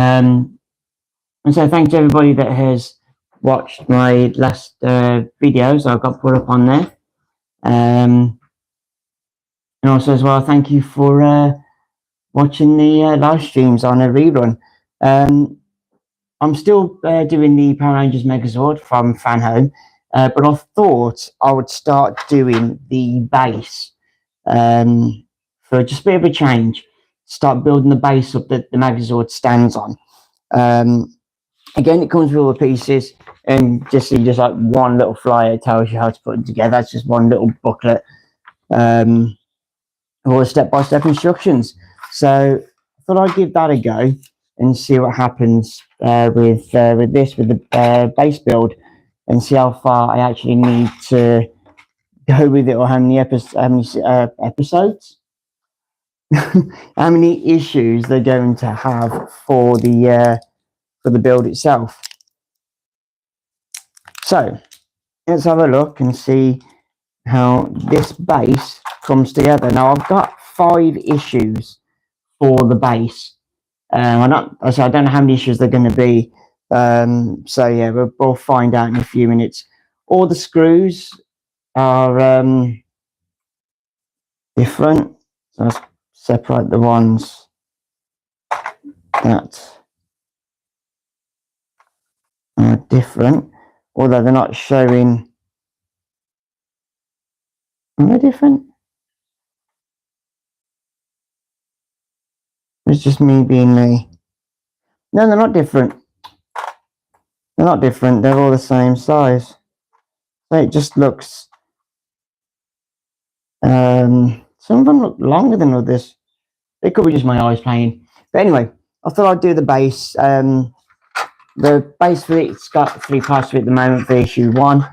And so thanks to everybody that has watched my last videos I've got put up on there. And also as well, thank you for watching the live streams on a rerun. I'm still doing the Power Rangers Megazord from Fan Home, but I thought I would start doing the base for just a bit of a change. Start building the base up that the Megazord stands on. Again, it comes with all the pieces, and just like one little flyer tells you how to put them together. That's just one little booklet, or step-by-step instructions. So I thought I'd give that a go and see what happens with the base build, and see how far I actually need to go with it, or how many episodes, how many issues they're going to have for the build itself. So let's have a look and see how this base comes together. Now I've got 5 issues for the base. I don't know how many issues they're going to be. So yeah, we'll find out in a few minutes. All the screws are different. So let's separate the ones that are different, although they're not showing. Are they different? It's just me being me. No, they're not different. They're not different. They're all the same size. So it just looks. Some of them look longer than others. It could be just my eyes playing. But anyway, I thought I'd do the base. The base for it's got 3 parts to it at the moment for issue 1.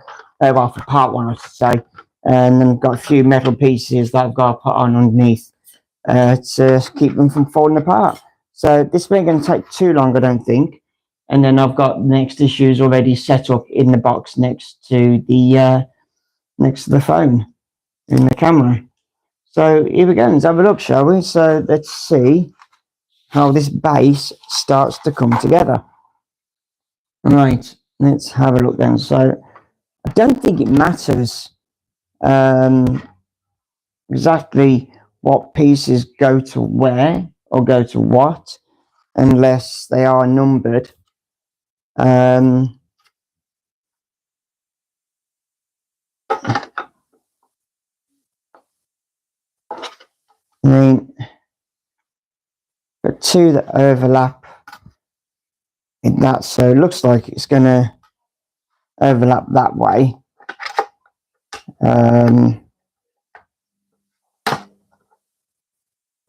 Well, for part 1, I should say. And then I've got a few metal pieces that I've got to put on underneath to keep them from falling apart. So this ain't going to take too long, I don't think. And then I've got the next issues already set up in the box next to the phone in the camera. So here we go. Let's have a look, shall we? So let's see how this base starts to come together. Right, let's have a look then. So I don't think it matters exactly what pieces go to where or go to what, unless they are numbered. I mean, got 2 that overlap in that, so it looks like it's going to overlap that way.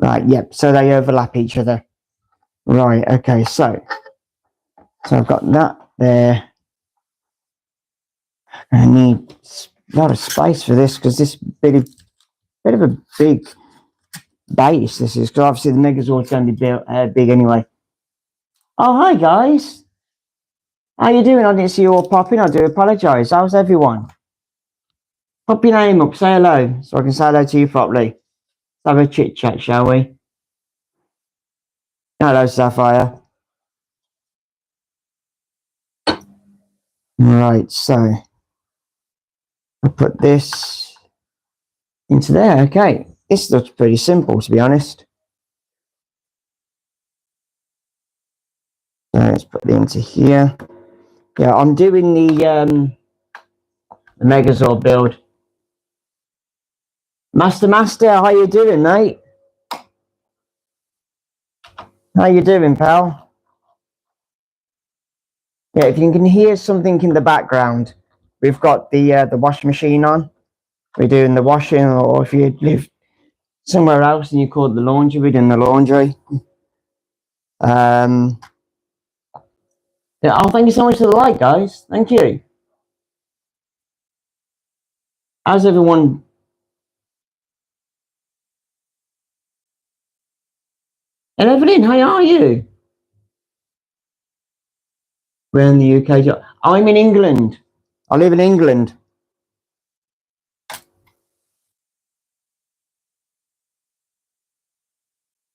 Right, yep, so they overlap each other. Right, okay, so I've got that there. I need a lot of space for this, because this bit of a big base this is, because obviously the Megazord's going to be built big anyway. Oh, hi guys. How you doing? I didn't see you all popping. I do apologise. How's everyone? Pop your name up, say hello, so I can say hello to you properly. Let's have a chit chat, shall we? Hello, Sapphire. Right, so I'll put this into there. Okay, this looks pretty simple, to be honest. So let's put it into here. Yeah, I'm doing the Megazord build. Master, how you doing, mate? How you doing, pal? Yeah, if you can hear something in the background, we've got the washing machine on. We're doing the washing, or if you live somewhere else and you call it the laundry, we're doing the laundry. Yeah, oh, thank you so much for the like, guys. Thank you. How's everyone? And Evelyn, how are you? We're in the UK. I'm in England. I live in England.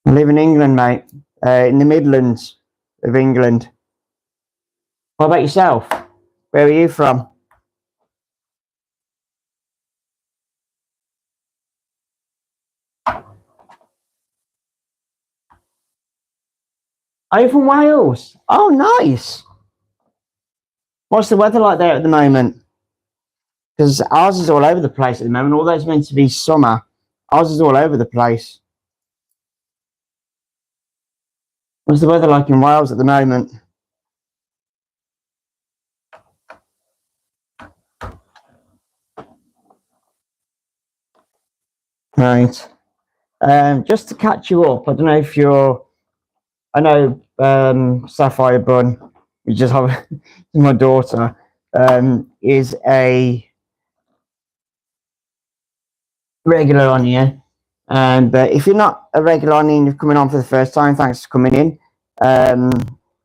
I live in England, mate. In the Midlands. of England. What about yourself? Where are you from? Are you from Wales? Oh, nice. What's the weather like there at the moment? Because ours is all over the place at the moment. Although it's meant to be summer, ours is all over the place. What's the weather like in Wales at the moment? Right. Just to catch you up, I don't know if you're. I know Sapphire Bun, which just have my daughter, is a regular on here. But if you're not a regular on here and you're coming on for the first time, thanks for coming in. My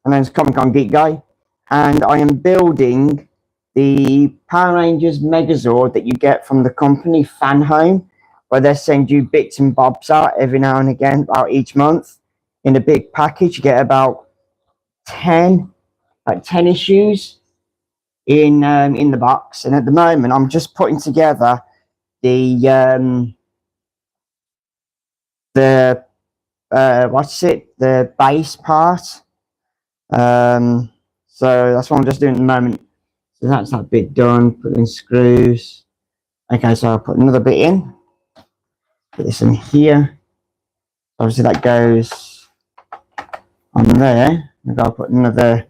name's Comic Con Geek Guy, and I am building the Power Rangers Megazord that you get from the company Fan Home, where they send you bits and bobs out every now and again, about each month, in a big package. You get about 10, like 10 issues in the box. And at the moment, I'm just putting together the what's it, the base part. So that's what I'm just doing at the moment. So that's that bit done. Put in screws. Okay, so I'll put another bit in. Put this in here. Obviously that goes on there. I've got to put another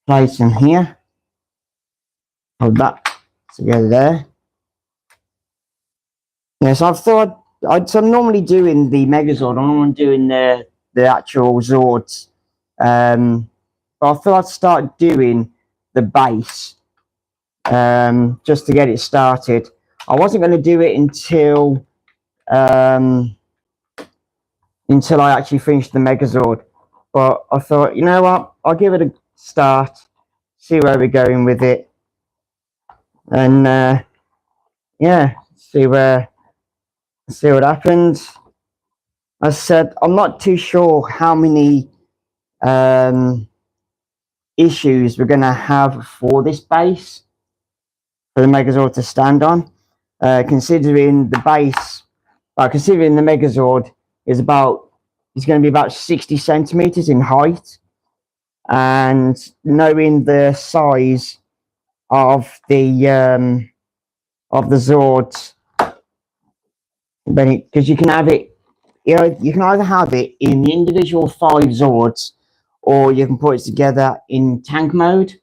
plate in here. Hold that together there. Yeah, so I've thought so I'm normally doing the Megazord. I'm normally doing the actual Zords. But I thought I'd start doing the base just to get it started. I wasn't going to do it until I actually finished the Megazord. But I thought, you know what, I'll give it a start, see where we're going with it, and yeah, see what happens. I said I'm not too sure how many issues we're going to have for this base for the Megazord to stand on, considering the base, considering the Megazord is going to be about 60 centimeters in height, and knowing the size of the Zords, because you can have it, you can either have it in the individual 5 Zords, or you can put it together in tank mode,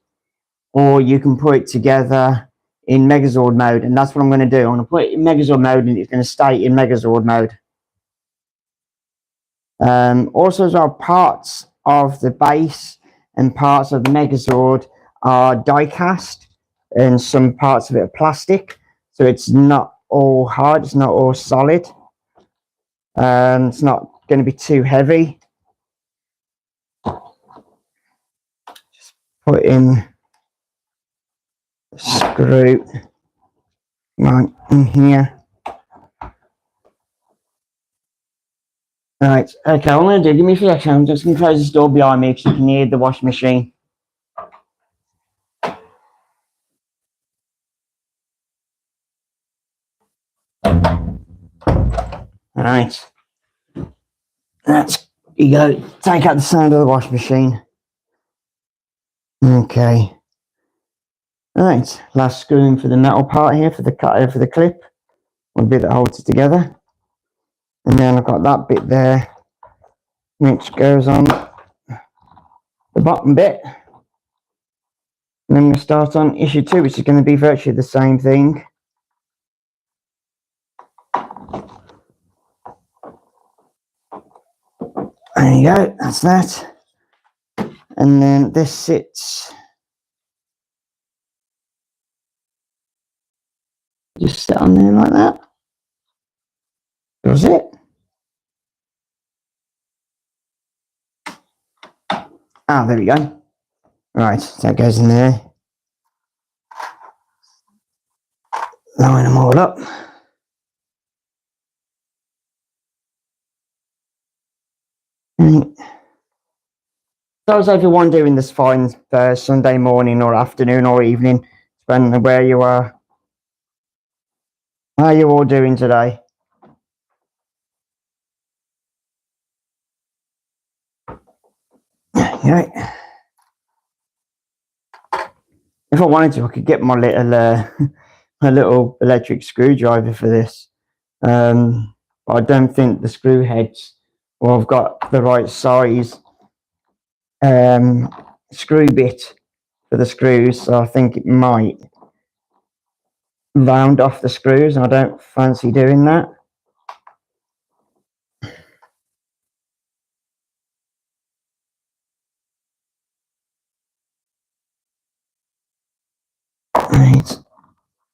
or you can put it together in Megazord mode, and that's what I'm going to do. I'm going to put it in Megazord mode, and it's going to stay in Megazord mode. Also, as well, parts of the base and parts of the Megazord are die cast, and some parts of it are plastic, so it's not all hard, it's not all solid. It's not going to be too heavy. Just put in the screw right in here. Right, okay, what I'm going to do, give me a few seconds, I'm just going to close this door behind me because you can hear the washing machine. Alright, you go, take out the sound of the washing machine. Okay. Alright, last screw in for the metal part here, for the cutter, for the clip, one bit that holds it together. And then I've got that bit there, which goes on the bottom bit. And then I'm going to start on issue 2, which is going to be virtually the same thing. There you go, that's that. And then this sits, just sit on there like that. Does it? Ah, there we go. Right, so that goes in there. Line them all up. So how's everyone doing this fine Sunday morning or afternoon or evening, depending on where you are? How are you all doing today? Yeah. If I wanted to, I could get my little my little electric screwdriver for this. But I don't think the screw heads, well, I've got the right size screw bit for the screws, so I think it might round off the screws, and I don't fancy doing that. Right.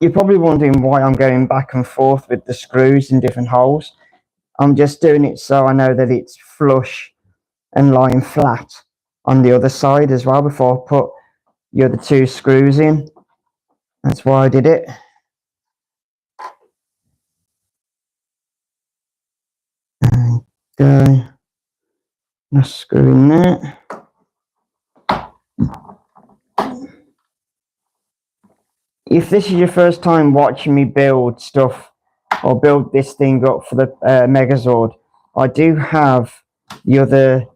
You're probably wondering why I'm going back and forth with the screws in different holes. I'm just doing it so I know that it's flush and lying flat on the other side as well before I put the other two screws in. That's why I did it. And go. Let's screw in there. If this is your first time watching me build stuff or build this thing up for the megazord, I do have the other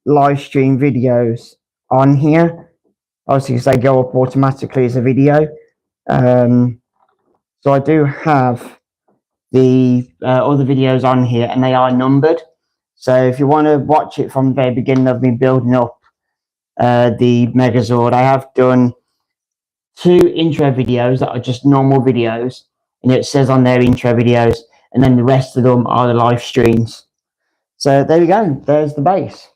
live stream videos on here, obviously because they go up automatically as a video. So I do have the other videos on here, and they are numbered. So if you want to watch it from the very beginning of me building up the megazord, I have done 2 intro videos that are just normal videos, and it says on their intro videos, and then the rest of them are the live streams. So there we go. There's the base,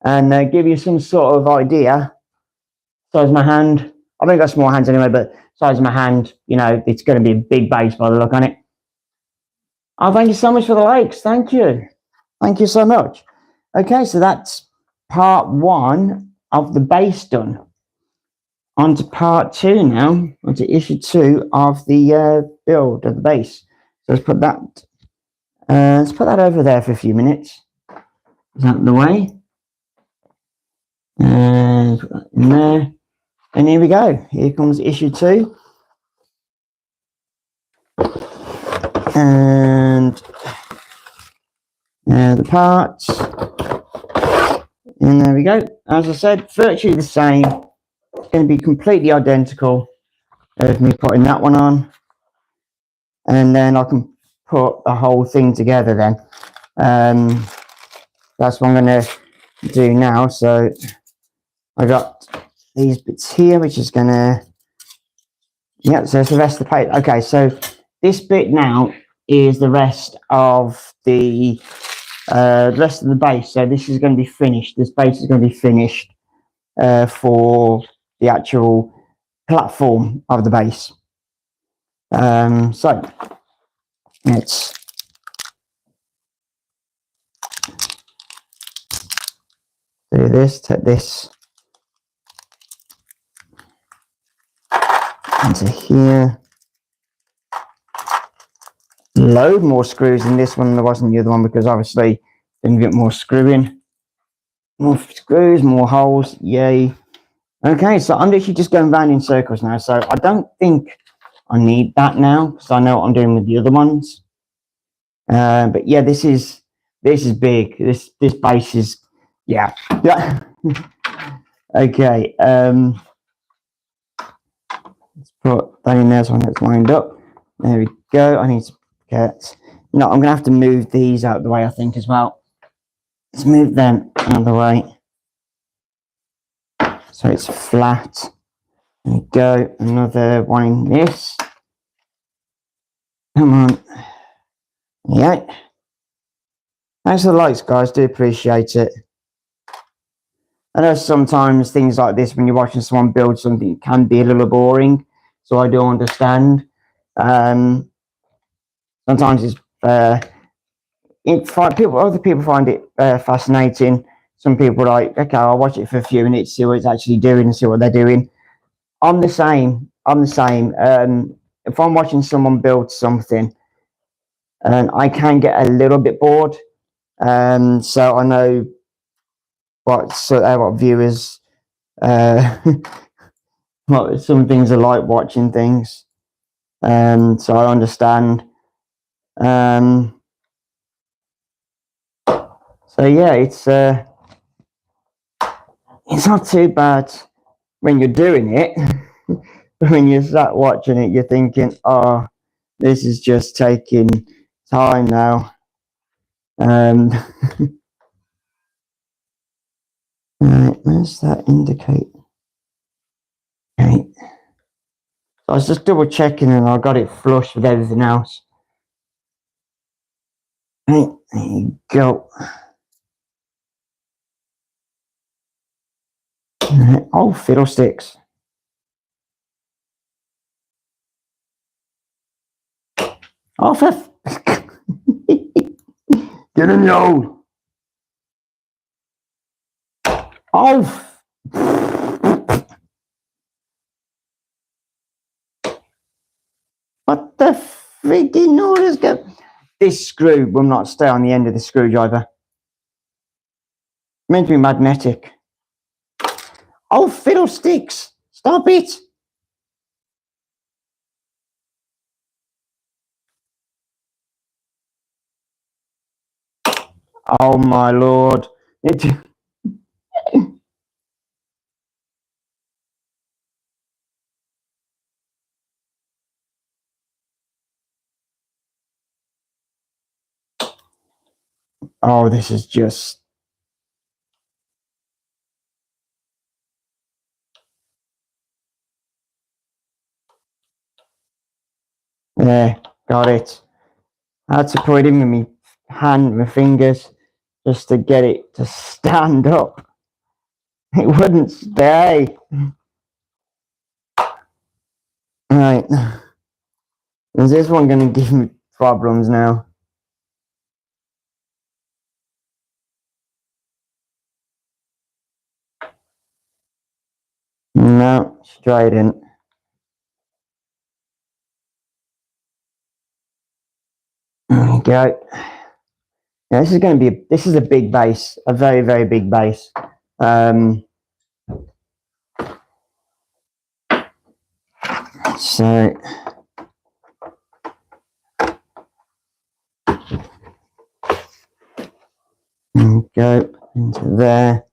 and give you some sort of idea. Size of my hand. I've only got small hands anyway, but size of my hand, you know, it's going to be a big base by the look on it. Oh, thank you so much for the likes. Thank you. Thank you so much. Okay, so that's part 1 of the base done. On to part 2 now. On to issue 2 of the build of the base. So let's put that over there for a few minutes. Is that the way? And put that in there. And here we go. Here comes issue 2. And the parts. And there we go. As I said, virtually the same. It's going to be completely identical as me putting that one on. And then I can put the whole thing together then. That's what I'm going to do now. So I got these bits here, which is going to... Yeah, so it's the rest of the plate. Okay, so this bit now is the rest of the base. So this is going to be finished. This base is going to be finished for the actual platform of the base. So let's do this. Take this into here. Load more screws in this one than there was in the other one, because obviously then you get more screwing. More screws, more holes, yay. Okay, so I'm literally just going round in circles now, so I don't think I need that now, because I know what I'm doing with the other ones. But yeah, this is big. This base is, yeah. Okay, let's put that in there so it's lined up. There we go. I need to get... No, I'm going to have to move these out of the way, I think, as well. Let's move them out of the way so it's flat. There we go. Another one in this. Come on. Yeah. Thanks for the likes, guys. Do appreciate it. I know sometimes things like this, when you're watching someone build something, it can be a little boring. So I do understand. Sometimes it's other people find it fascinating. Some people are like, okay, I'll watch it for a few minutes, see what it's actually doing, and see what they're doing. I'm the same. If I'm watching someone build something, and I can get a little bit bored. So I know, what viewers, what some things are like watching things. So I understand. So yeah, it's not too bad when you're doing it. When you start watching it, you're thinking, oh, this is just taking time now. Right, where's that indicate? Right. So I was just double checking and I got it flush with everything else. Right, there you go. Right. Oh, fiddlesticks. Oh, get in the hole. Oh. What the freaking orders go? This screw will not stay on the end of the screwdriver. Meant to be magnetic. Oh, fiddlesticks! Stop it! Oh my lord! Oh, this is just. Yeah, got it. I had to put it in with my hand, my fingers, just to get it to stand up. It wouldn't stay. Right. Is this one going to give me problems now? No, straight in. There we go. Yeah, this is going to be this is a big base, a very, very big base. So go into there.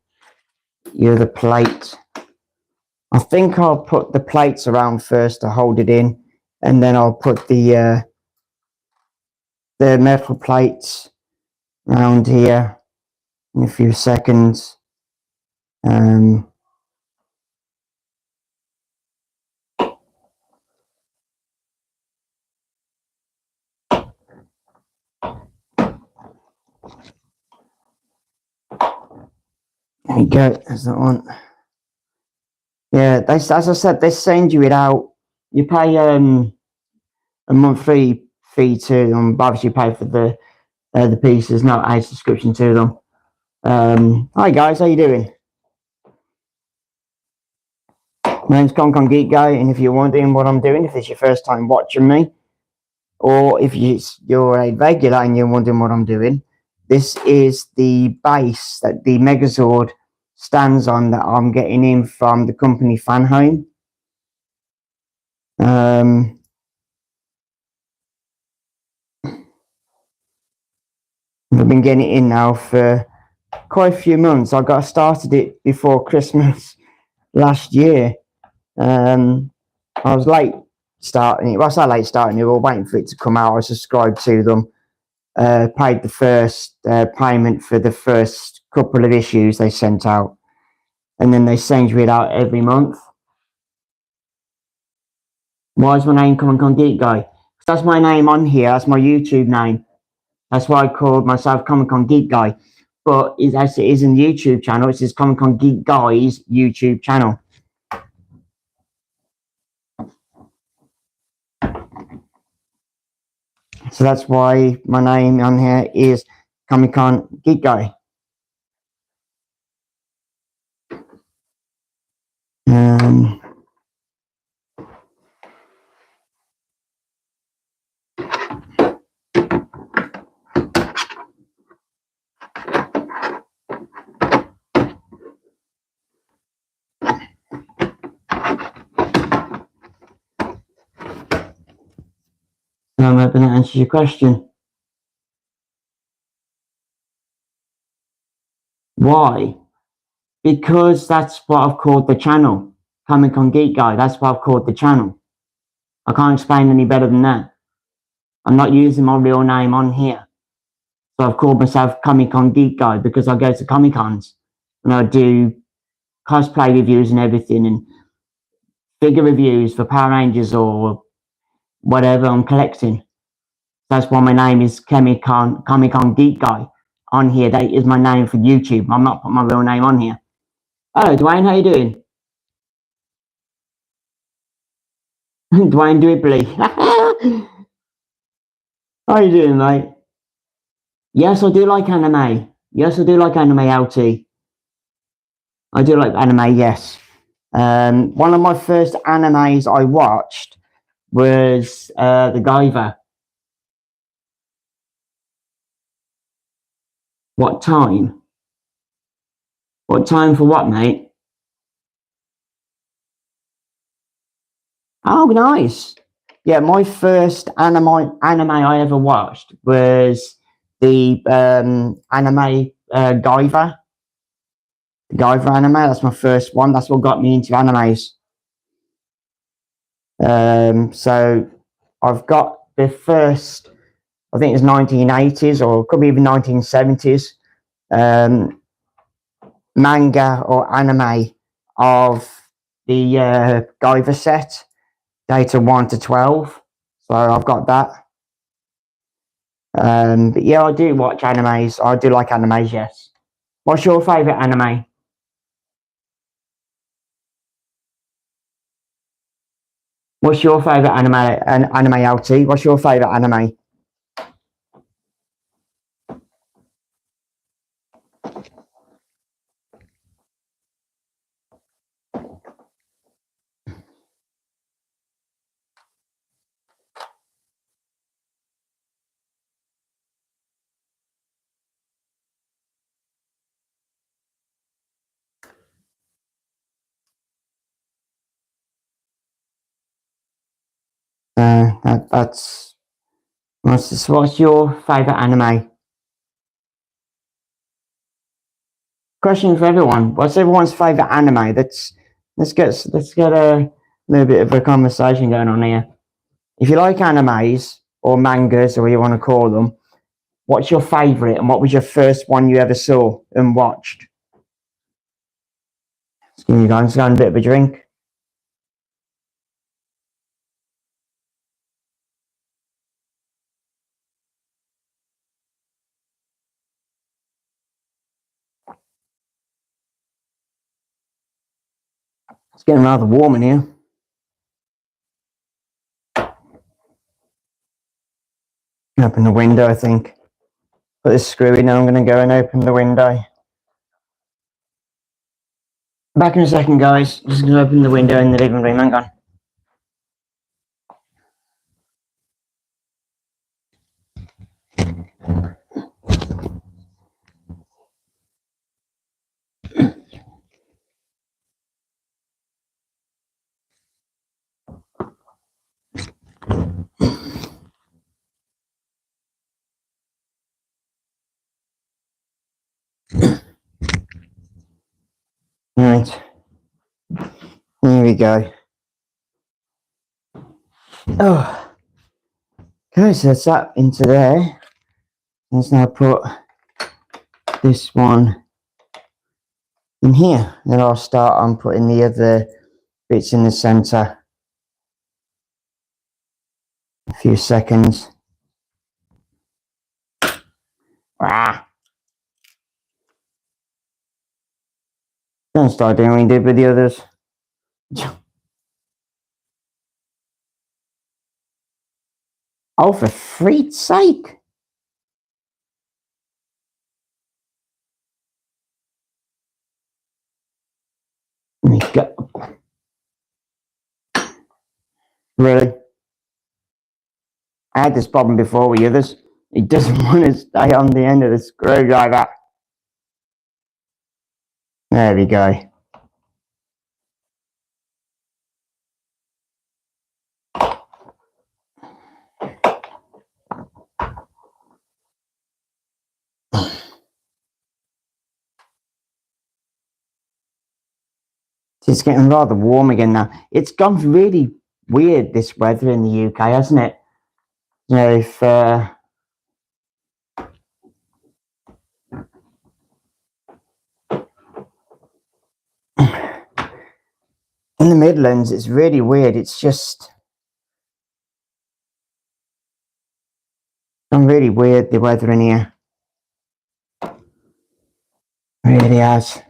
You're the plate. I think I'll put the plates around first to hold it in, and then I'll put the metal plates around here in a few seconds. There we go. There's that one. Yeah, as I said, they send you it out. You pay a monthly fee to them. Obviously, you pay for the pieces, not a subscription to them. Hi guys, how you doing? My name's Geek Guy, and if you're wondering what I'm doing, if it's your first time watching me, or if you're a regular and you're wondering what I'm doing, this is the base that the Megazord stands on that I'm getting in from the company Fan Home. I've been getting it in now for quite a few months. I got started it before Christmas last year. I was late starting it. Well, I say late starting it. We were waiting for it to come out. I subscribed to them. Paid the first payment for the first couple of issues they sent out, and then they send you it out every month. Why is my name Comic Con Geek Guy? That's my name on here. That's my YouTube name. That's why I called myself Comic Con Geek Guy. But as it is in the YouTube channel, it says Comic Con Geek Guy's YouTube channel. So that's why my name on here is Comic Con Geek Guy. hoping that answers your question. Why? Because that's what I've called the channel. Comic Con Geek Guy. That's what I've called the channel. I can't explain any better than that. I'm not using my real name on here. So I've called myself Comic Con Geek Guy because I go to Comic Cons and I do cosplay reviews and everything and figure reviews for Power Rangers or whatever I'm collecting. That's why my name is Comic Con Geek Guy on here. That is my name for YouTube. I'm not putting my real name on here. Hello, Dwayne. How you doing? Dwayne Dribbly. How you doing, mate? Yes, I do like anime. Yes, I do like anime, LT. I do like anime, yes. One of my first animes I watched was The Guyver. What time? What time for what, mate? Oh, nice. Yeah, my first anime I ever watched was the anime Guyver. The Guyver anime, that's my first one. That's what got me into animes. So I've got the first, I think it's 1980s or could be even 1970s manga or anime of the Guyver set, data 1 to 12. So I've got that. But yeah, I do watch animes. I do like animes, yes. What's your favourite anime? What's your favourite anime LT? What's your favourite anime? What's your favourite anime? Question for everyone. What's everyone's favourite anime? Let's get a little bit of a conversation going on here. If you like animes or mangas or what you want to call them, what's your favourite and what was your first one you ever saw and watched? Excuse me, guys, going a bit of a drink. It's getting rather warm in here. Open the window, I think. Put this screw in, now I'm going to go and open the window. Back in a second, guys. Just going to open the window in the living room. Hang on. Right. Here we go. Oh. Okay, so that's that into there. Let's now put this one in here. Then I'll start on putting the other bits in the center. A few seconds. Ah. Don't start doing what you did with the others. Oh, for freak's sake. Go. Really? I had this problem before with the others. It doesn't want to stay on the end of the screw like that. There we go. It's getting rather warm again now. It's gone really weird, this weather in the UK, hasn't it? You know, if in the Midlands, it's really weird. It's just gone really weird, the weather in here. It really has.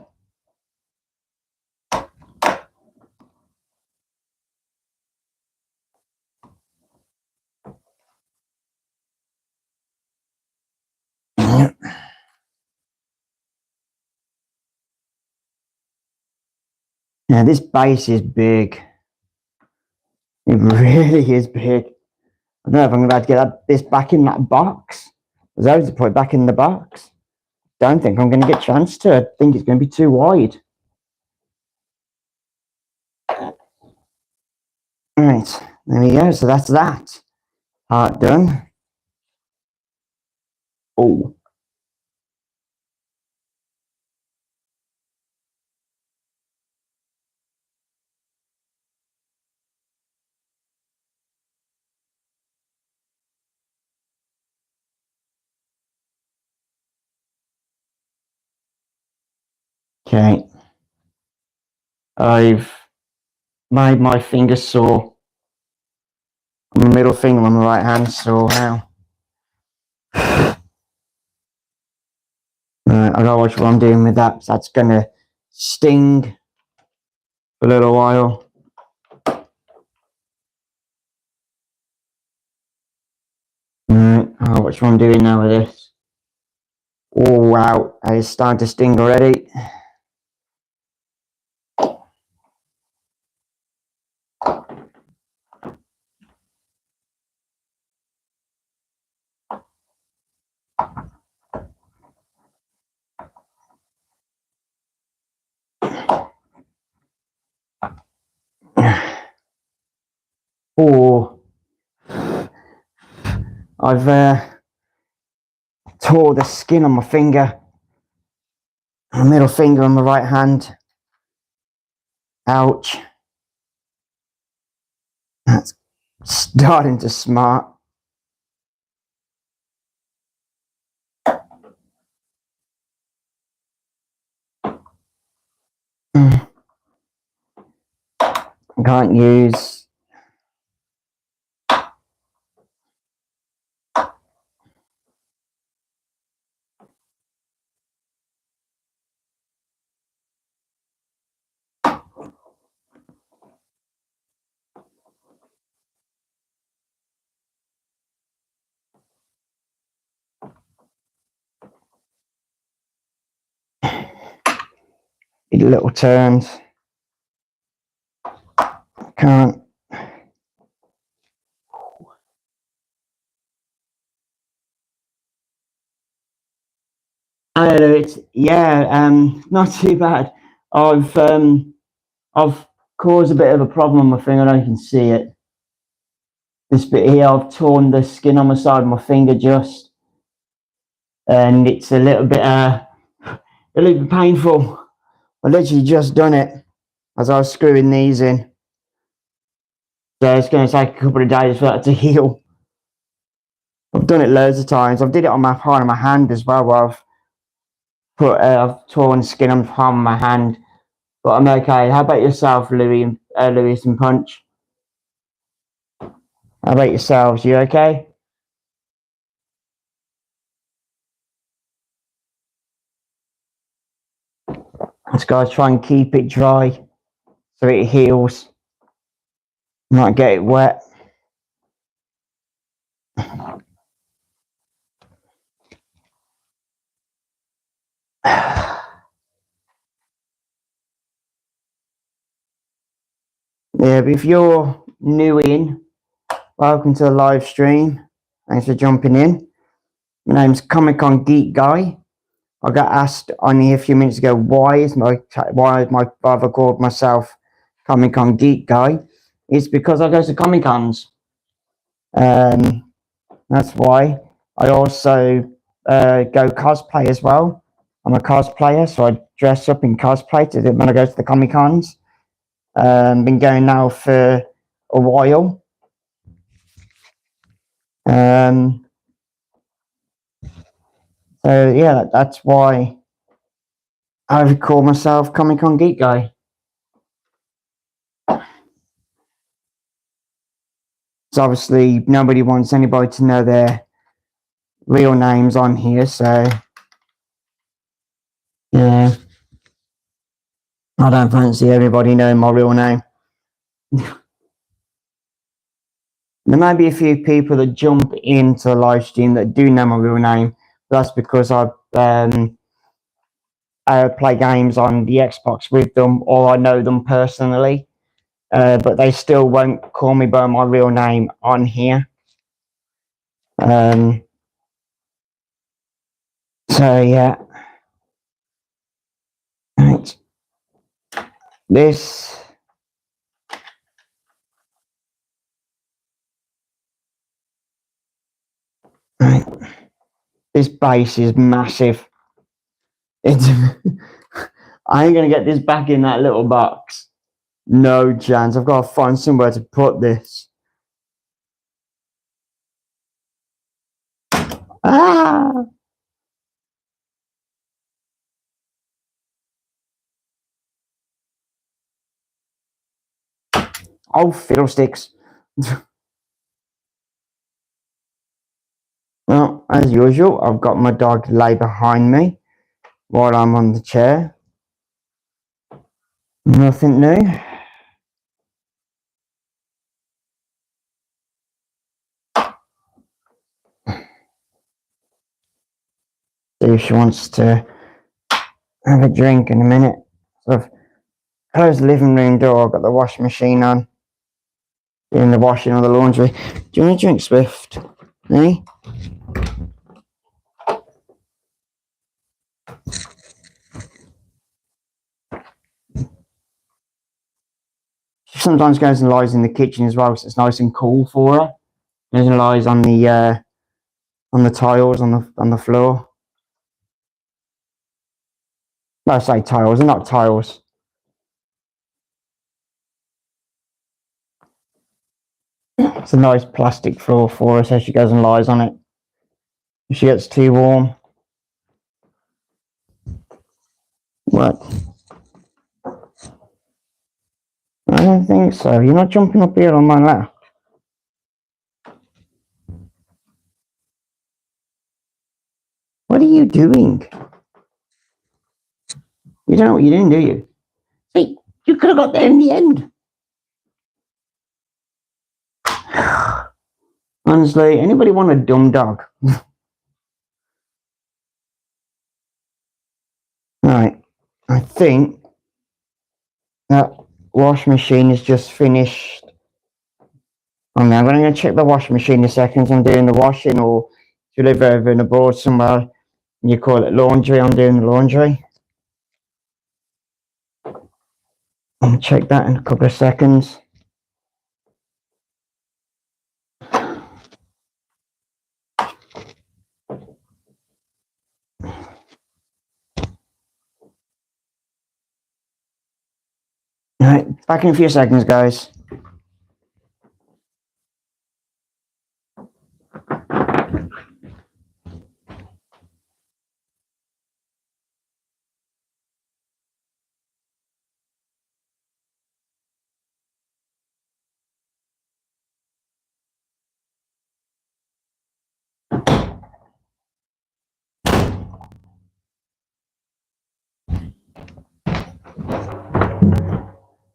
Now, this base is big. It really is big. I don't know if I'm about to get this back in that box. I was hoping to put it back in the box. Don't think I'm going to get a chance to. I think it's going to be too wide. Right, there we go. So that's that. Part done. Oh. Okay. I've made my finger sore. My middle finger on my right hand sore now. I gotta watch what I'm doing with that. So that's gonna sting for a little while. I'll watch what I'm doing now with this. Oh wow, it's starting to sting already. Oh, I've tore the skin on my finger, my middle finger on my right hand. Ouch. That's starting to smart. Can't use. Little turns. Can't. It's not too bad. I've caused a bit of a problem on my finger. I know you can see it. This bit here, I've torn the skin on the side of my finger just, and it's a little bit painful. I literally just done it as I was screwing these in. So it's going to take a couple of days for that to heal. I've done it loads of times. I've did it on my palm of my hand as well, where I've torn skin on the palm of my hand. But I'm okay. How about yourself, Louis and Punch? How about yourselves? You okay? Let's guys try and keep it dry so it heals. Not get it wet. Yeah, but if you're new in, welcome to the live stream. Thanks for jumping in. My name's Comic-Con Geek Guy. I got asked on here a few minutes ago, why is my father called myself Comic-Con Geek Guy? It's because I go to Comic-Cons. That's why. I also go cosplay as well. I'm a cosplayer, so I dress up in cosplay when I go to the Comic-Cons. Been going now for a while. So yeah, that's why I would call myself Comic-Con Geek Guy. So obviously nobody wants anybody to know their real names on here, so yeah, I don't fancy everybody knowing my real name. There may be a few people that jump into the live stream that do know my real name. That's because I play games on the Xbox with them, or I know them personally. But they still won't call me by my real name on here. So yeah, right. This right. This base is massive. It's I ain't gonna get this back in that little box. No chance. I've got to find somewhere to put this. Ah! Oh, fiddlesticks. Well, as usual, I've got my dog lay behind me while I'm on the chair. Nothing new. See if she wants to have a drink in a minute. So I've closed the living room door, I've got the washing machine on, doing the washing of the laundry. Do you want a drink, Swift? Eh? She sometimes goes and lies in the kitchen as well, so it's nice and cool for her. Goes and lies on the tiles on the floor. Well, I say tiles, they're not tiles. It's a nice plastic floor for her, so she goes and lies on it. If she gets too warm. What? I don't think so. You're not jumping up here on my lap. What are you doing? You don't know what you're doing, do you? See, you could have got there in the end. Honestly, anybody want a dumb dog? Right, I think that wash machine is just finished. I'm going to check the washing machine in a second. I'm doing the washing, or if you live over in abroad somewhere, and you call it laundry, I'm doing the laundry. I'll check that in a couple of seconds. Right, back in a few seconds, guys.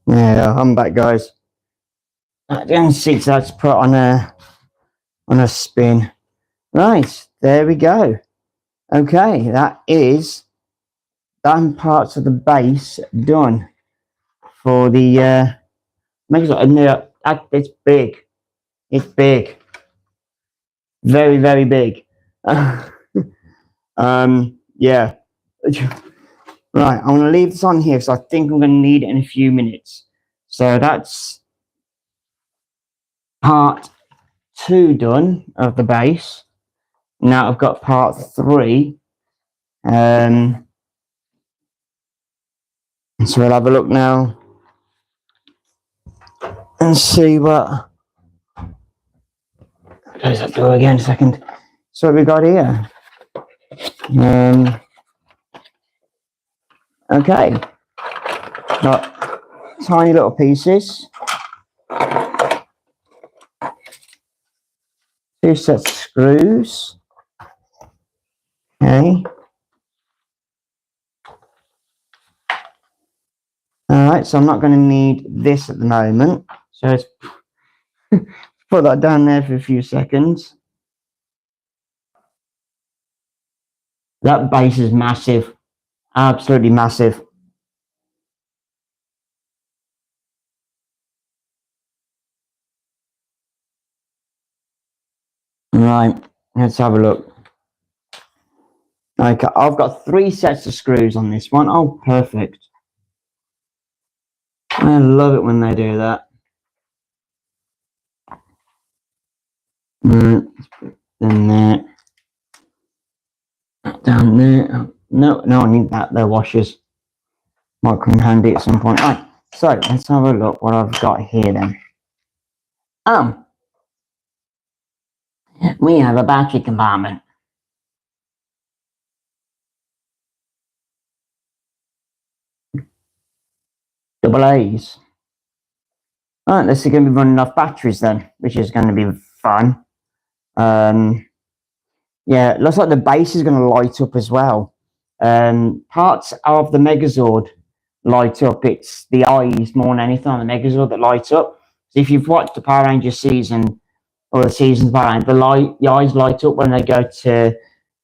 Yeah, I'm back, guys. The only seats that's put on a spin. Right, there we go. Okay, that is done. Parts of the base done for the megazord. It's big. It's big. Very, very big. Yeah. Right, I'm going to leave this on here because I think I'm going to need it in a few minutes. So that's part 2 done of the base. Now I've got part 3. So we'll have a look now and see what. Close that door again a second. So what we got here. Okay. Got tiny little pieces. 2 sets of screws. Okay. Alright, so I'm not going to need this at the moment. So let's put that down there for a few seconds. That base is massive. Absolutely massive. Right, let's have a look. Okay, I've got 3 sets of screws on this one. Oh, perfect. I love it when they do that. Then there. Down there. No, I need that. They're washers. Might come in handy at some point. Right, so let's have a look what I've got here then. We have a battery compartment. Double A's. Right, this is going to be running off batteries then, which is going to be fun. Yeah, looks like the base is going to light up as well. Parts of the megazord light up. It's the eyes more than anything on the megazord that light up. So if you've watched the Power Rangers season or the seasons behind, the eyes light up when they go to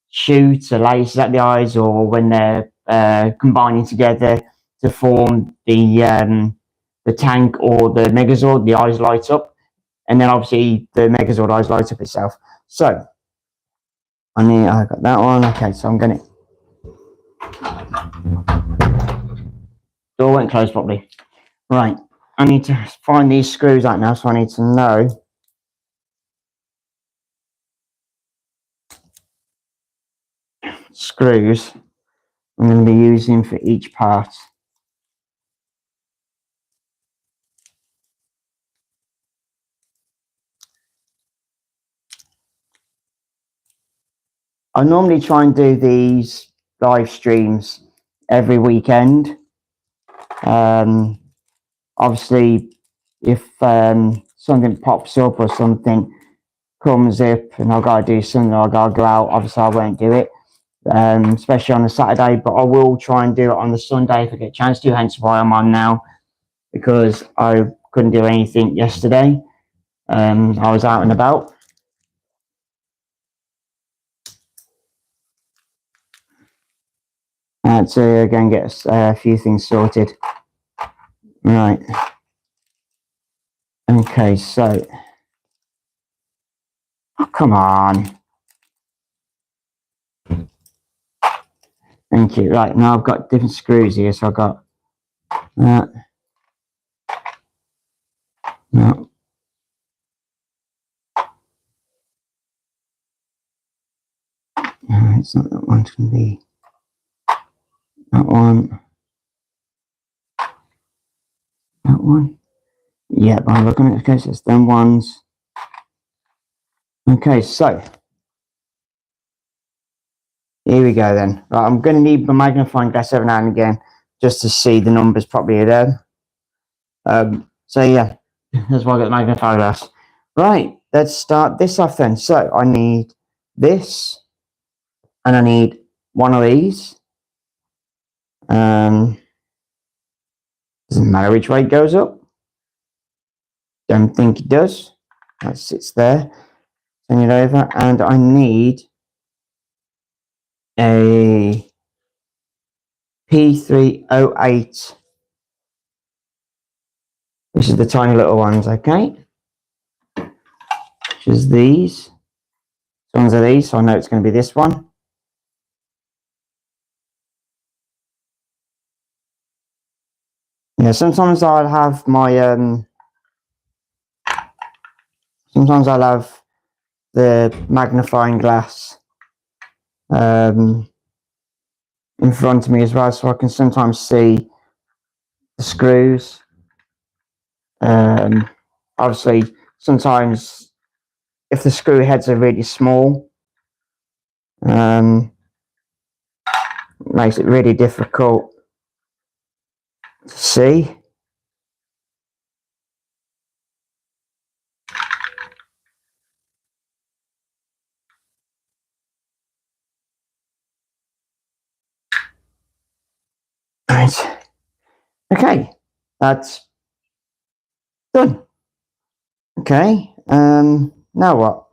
shoot a laser at the eyes, or when they're combining together to form the tank or the megazord. The eyes light up, and then obviously the megazord eyes light up itself. So I got that one. Okay, so I'm gonna. Door won't close properly. Right, I need to find these screws out now, so I need to know screws I'm going to be using for each part. I normally try and do these live streams every weekend. Obviously, if something pops up or something comes up and I've got to do something, I've got to go out, obviously I won't do it, especially on a Saturday, but I will try and do it on the Sunday if I get a chance to, hence why I'm on now, because I couldn't do anything yesterday. I was out and about. So go and get a few things sorted. Right. Okay, so. Oh, come on. Thank you. Right, now I've got different screws here, so I've got that. No. No, it's not that one. It's going to be that one. That one. Yeah, but I'm looking at it. Okay, so it's them ones. Okay, so here we go then. Right, I'm going to need my magnifying glass every now and again just to see the numbers properly there. So yeah, that's why I got the magnifying glass. Right, let's start this off then. So I need this, and I need one of these. Doesn't matter which way it goes up. Don't think it does. That sits there. Turn it over, and I need a P308. This is the tiny little ones, okay? Which is these. Ones are these, so I know it's going to be this one. Yeah, sometimes I'll have my sometimes I'll have the magnifying glass in front of me as well, so I can sometimes see the screws. obviously sometimes if the screw heads are really small, it makes it really difficult to see. Right. Okay, that's done. Okay, now what?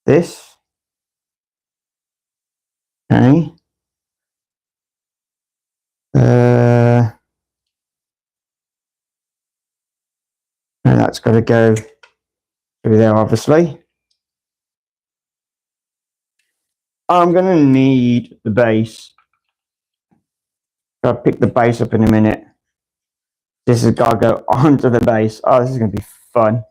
This. Okay. And that's got to go through there, obviously. I'm going to need the base. I'll pick the base up in a minute. This has got to go onto the base. Oh, this is going to be fun.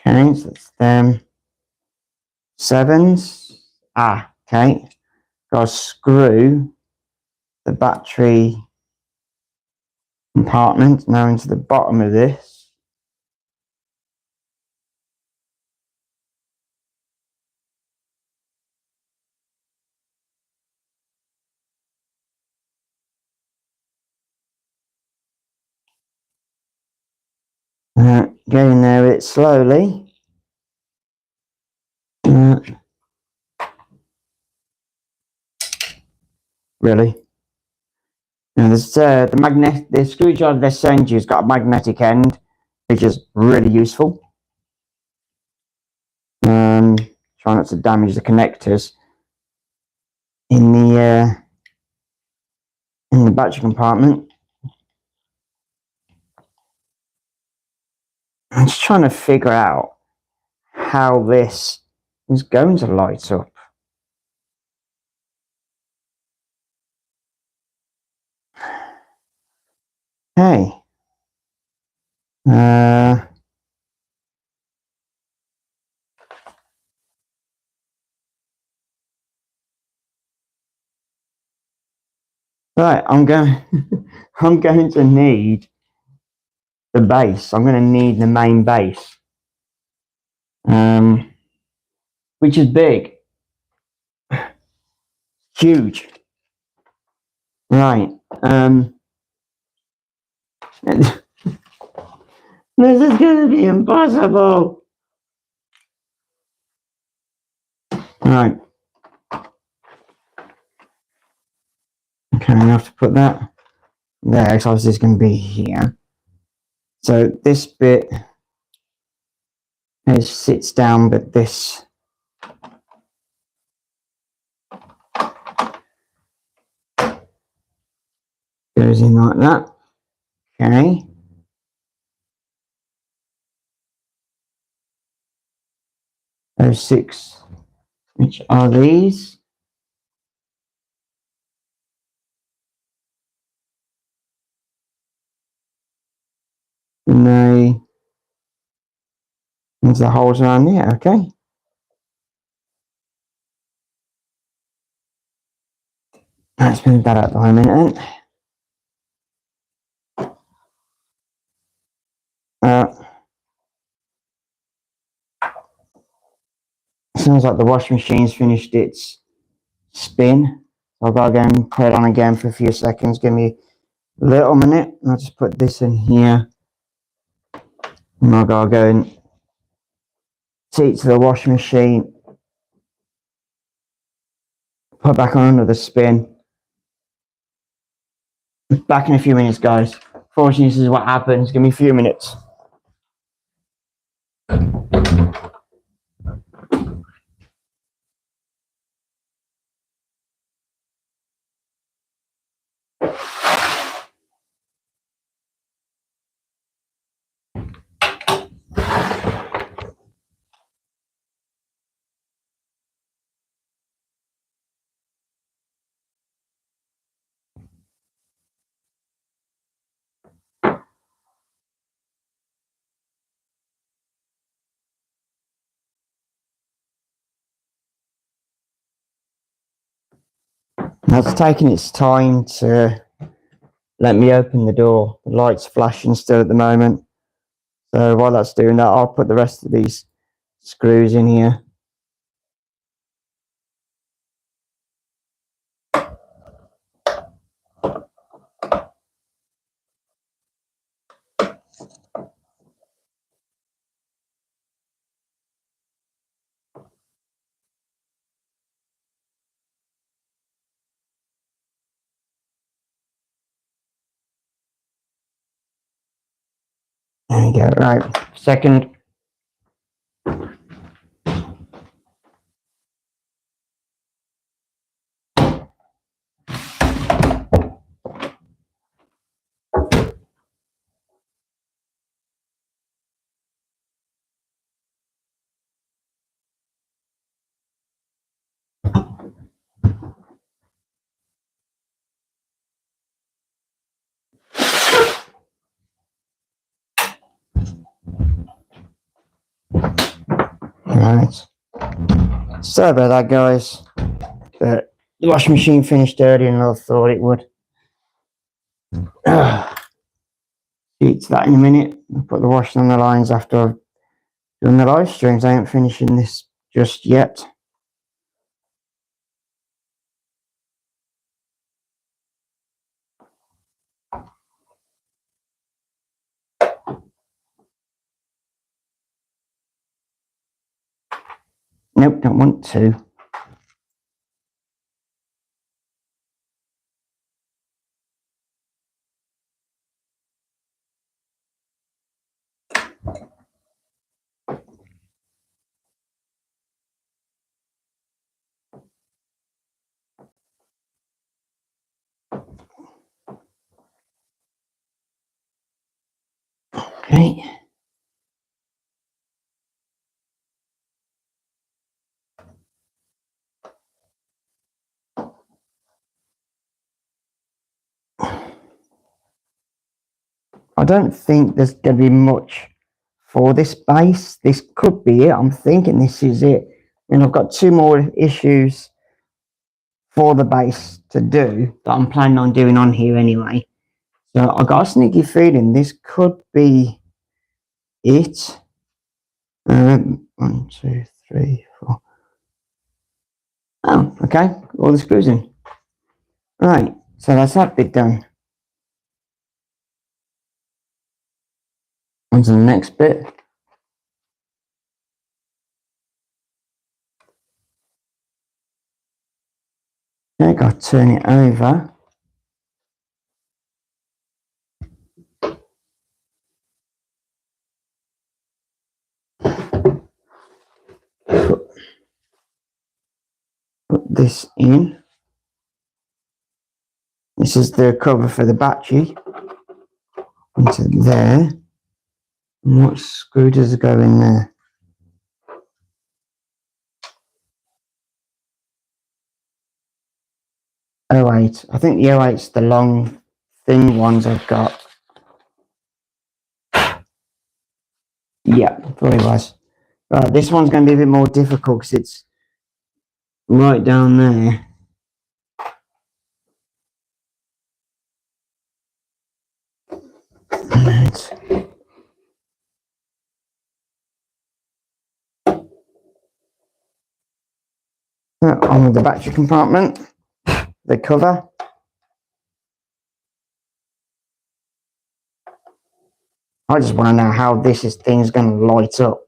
Okay, so it's them. 7s. Ah, okay. Got to screw the battery compartment now into the bottom of this. Getting there with it slowly. Really? And there's the screwdriver they send you has got a magnetic end, which is really useful. Try not to damage the connectors in the battery compartment. I'm just trying to figure out how this is going to light up. Hey. Right, I'm going I'm going to need the base. I'm going to need the main base. Which is big. Huge. Right. This is going to be impossible. Right. Okay, I have to put that there, so obviously it's going to be here. So this bit sits down, but this goes in like that. Okay. Those 6, which are these. And there's the holes around there, okay. Let's move that out the way a minute then. Sounds like the washing machine's finished its spin. So I've got to go and put it on again for a few seconds. Give me a little minute. I'll just put this in here. And I've got to go and take it to the washing machine. Put back on another spin. Back in a few minutes, guys. Fortunately, this is what happens. Give me a few minutes. it's taking its time to let me open the door. The light's flashing still at the moment. So while that's doing that, I'll put the rest of these screws in here. There you go. Right, second. Right. Sorry about that, guys. But the washing machine finished earlier than I thought it would. Get to that in a minute. I'll put the washing on the lines after I've done the live streams. I ain't finishing this just yet. Nope, don't want to. Okay. I don't think there's going to be much for this base. This could be it. I'm thinking this is it. And I've got 2 more issues for the base to do that I'm planning on doing on here anyway. So I got a sneaky feeling this could be it. 1, 2, 3, 4. Oh, okay. All the screws in. Right. So that's that bit done. On to the next bit. Okay, got to turn it over. Put this in. This is the cover for the battery. Into there. And what screw does it go in there? Oh 08. I think the 08's the long, thin ones I've got. Yeah, thought it was. Right, this one's going to be a bit more difficult because it's right down there. Right. On with the battery compartment, the cover. I just want to know how thing's going to light up.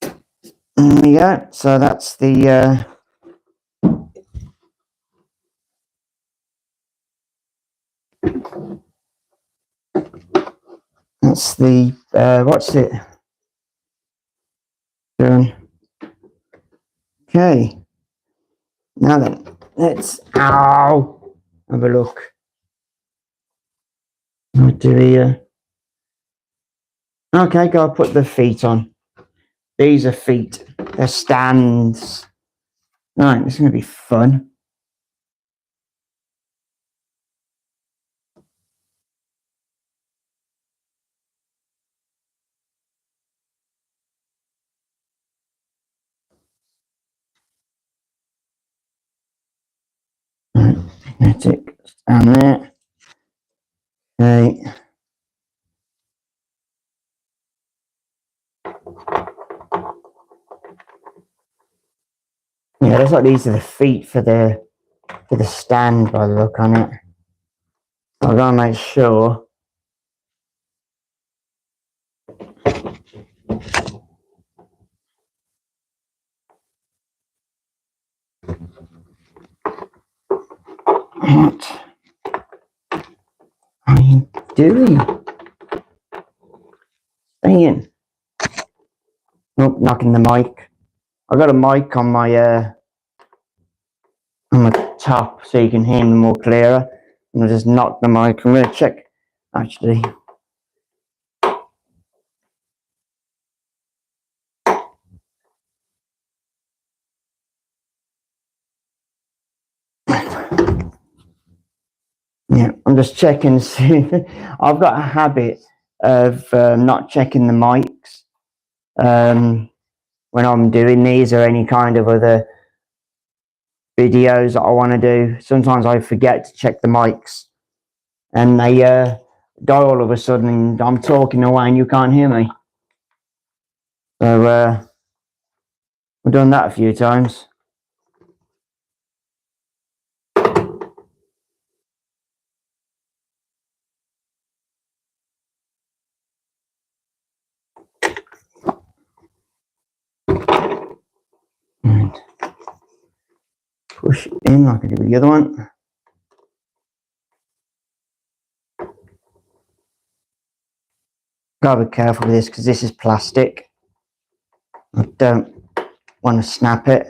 There we go. So that's the what's it? Done. Okay. Now then, let's have a look. What do we okay, go put the feet on. These are feet. They're stands. Right, this is going to be fun. magnetic stand there. Okay. Yeah, looks like these are the feet for the stand by the look on it. I've got to make sure. What are you doing? Stay in. Oh, knocking the mic. I got a mic on my top so you can hear me more clearer. I'm gonna just knock the mic. I'm gonna check actually. Yeah, I'm just checking to see. I've got a habit of not checking the mics when I'm doing these or any kind of other videos that I want to do. Sometimes I forget to check the mics and they die all of a sudden and I'm talking away and you can't hear me. So we've done that a few times. And push it in like I did with the other one. Gotta be careful with this because this is plastic. I don't want to snap it.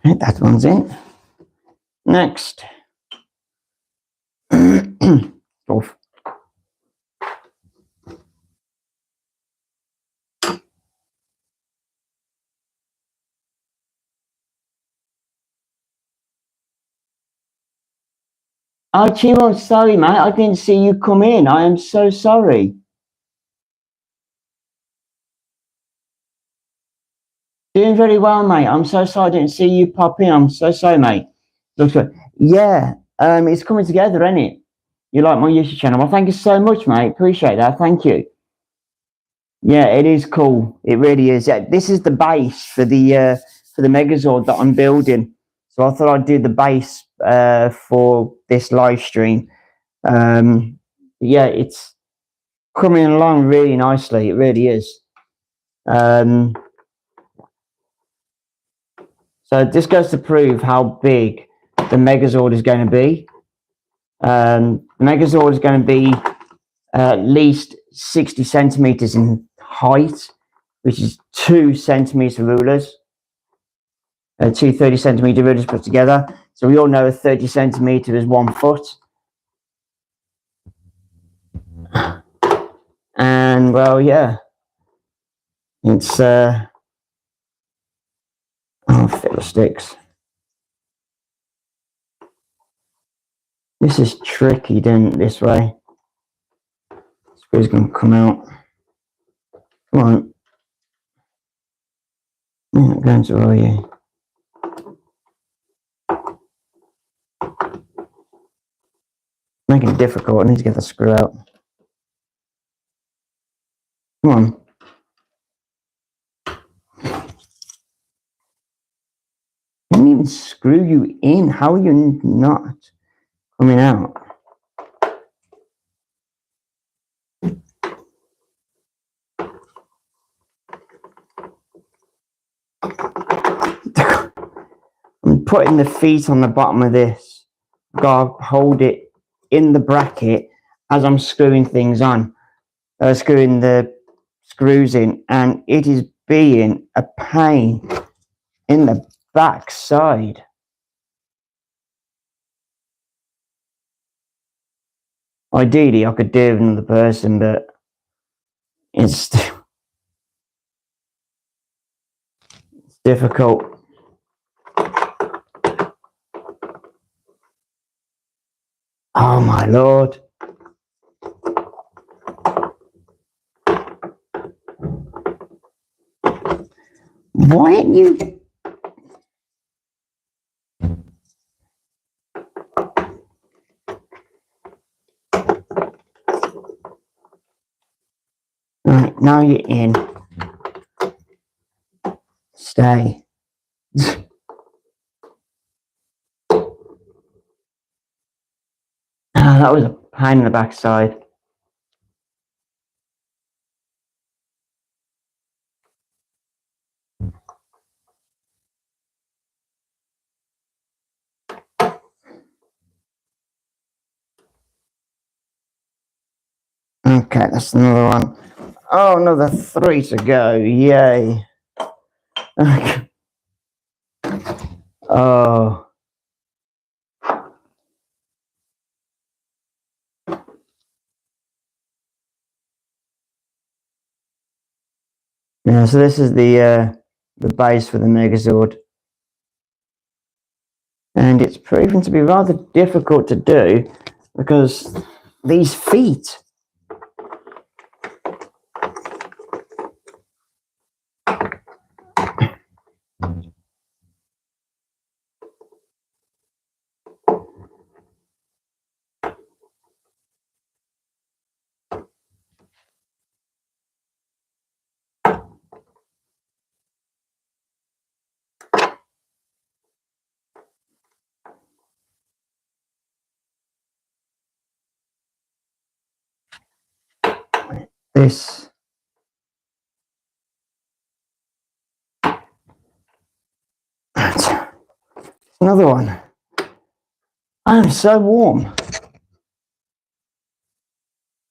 Okay, that one's in. Next. Off. Oh, Chimo, sorry, mate. I didn't see you come in. I am so sorry. Doing very well, mate. I'm so sorry I didn't see you pop in. I'm so sorry, mate. Looks good. Yeah, it's coming together, isn't it? You like my YouTube channel? Well, thank you so much, mate. Appreciate that. Thank you. Yeah, it is cool. It really is. This is the base for the megazord that I'm building. So I thought I'd do the base for this live stream. Yeah, it's coming along really nicely. It really is. So this goes to prove how big the megazord is going to be. The megazord is going to be at least 60 centimeters in height, which is 2 centimeter rulers. Two 30 centimeter rulers put together. So we all know a 30 centimeter is 1 foot. And well, yeah, it's oh, fiddlesticks. This is tricky doing it this way. Screw's gonna come out. Come on. I'm not going to roll you. Making it difficult. I need to get the screw out. Come on. I didn't even screw you in. How are you not coming out? I'm putting the feet on the bottom of this. Gotta hold it in the bracket as I'm screwing things on. Screwing the screws in, and it is being a pain in the backside. Ideally, I could do it with another person, but it's difficult. Oh my lord. Why aren't you? Right, now you're in. Stay. That was a pain in the backside. Okay, that's another one. Oh, another 3 to go. Yay. Okay. Oh. Yeah, so this is the base for the megazord. And it's proven to be rather difficult to do because these feet. This. Another one. I'm so warm.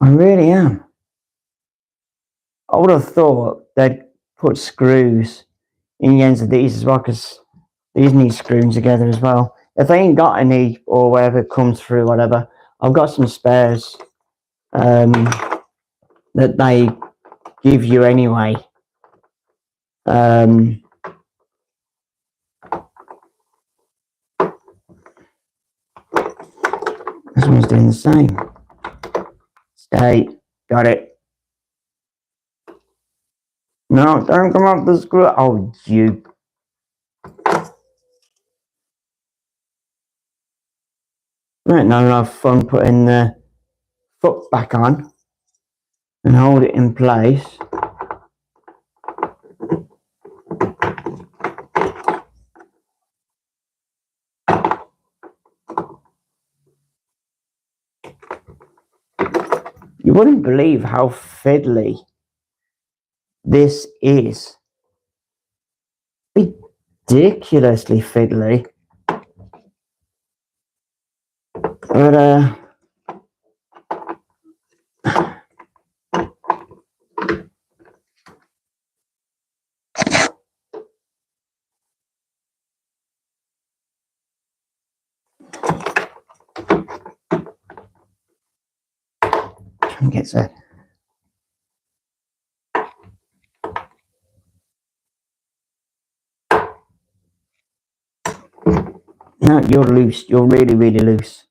I really am. I would have thought they'd put screws in the ends of these as well, because these need screwing together as well. If they ain't got any, or whatever comes through, whatever, I've got some spares that they give you anyway. This one's doing the same. Stay. Got it. No, don't come off the screw. Oh, you. Right, now I'll have fun putting the foot back on and hold it in place. You wouldn't believe how fiddly this is. Ridiculously fiddly. But gets a. No, you're loose. You're really, really loose.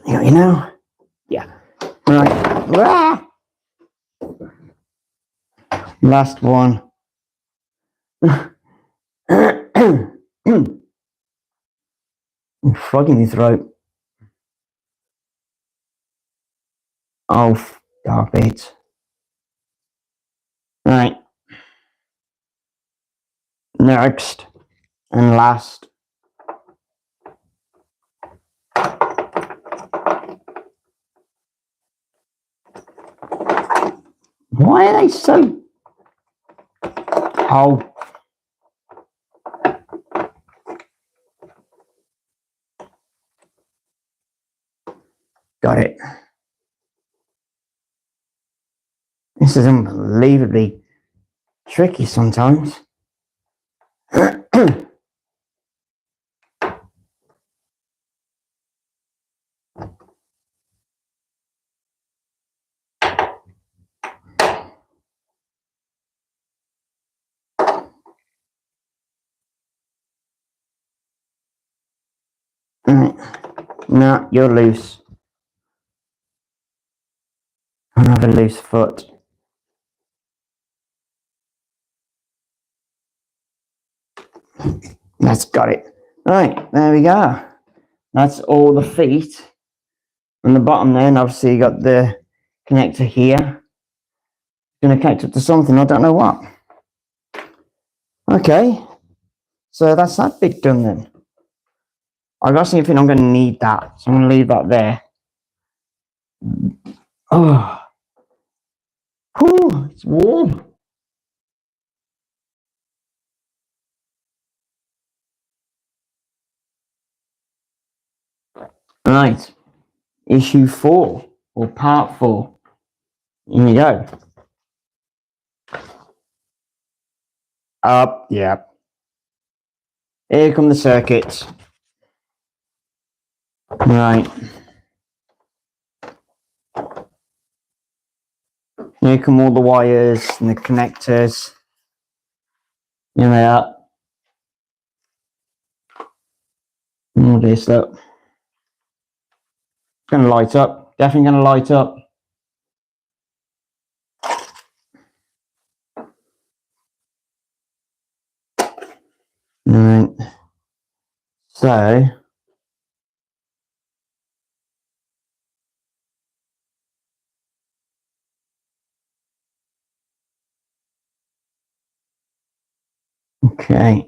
You know? Yeah. Right. Ah! Last one. Frog in your throat. Oh, stop it. Right. Next and last. Why are they so... Oh. Got it. This is unbelievably tricky sometimes. Right. No, you're loose. Another loose foot. That's got it. Right, there we go. That's all the feet. On the bottom there, and obviously you got the connector here. Going to connect up to something, I don't know what. Okay, so that's that bit done then. I got something I'm going to need that, so I'm going to leave that there. Oh, whew, it's warm. Right, issue 4, or part 4. Here you go. Up, yeah. Here come the circuits. Right. Here come all the wires and the connectors. Here they are. All this up. It's going to light up. Definitely going to light up. Right. So, okay.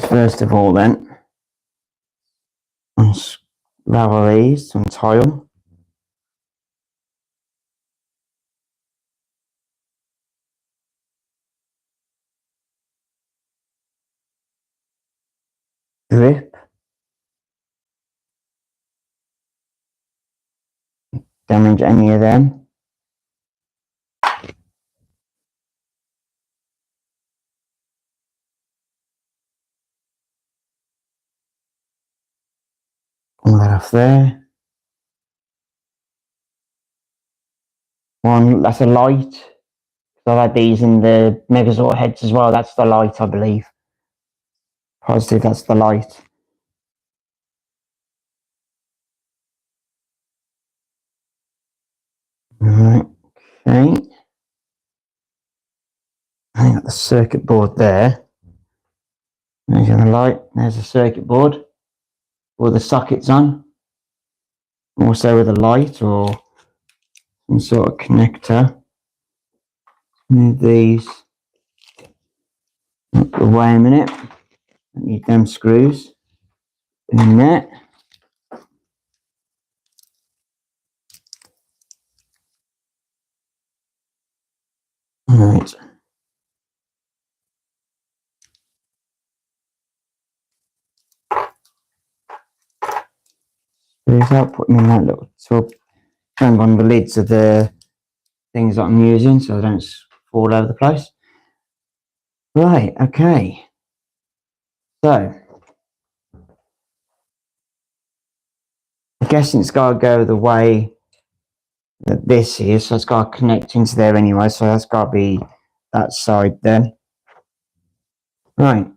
First of all, then, unravel these, untie them. Grip. Damage any of them. All that off there. One, that's a light. So I've had these in the megazord heads as well. That's the light, I believe. Positive, that's the light. Right, okay. I got the circuit board there. There's the light, there's the circuit board. All the sockets on. Also with a light or some sort of connector. Move these out the way a minute. I need them screws in there. Right. Without putting in that little tub, hang on the lids of the things that I'm using so they don't fall over the place. Right, okay. So, I'm guessing it's got to go the way that this is, so it's got to connect into there anyway, so that's got to be that side then. Right,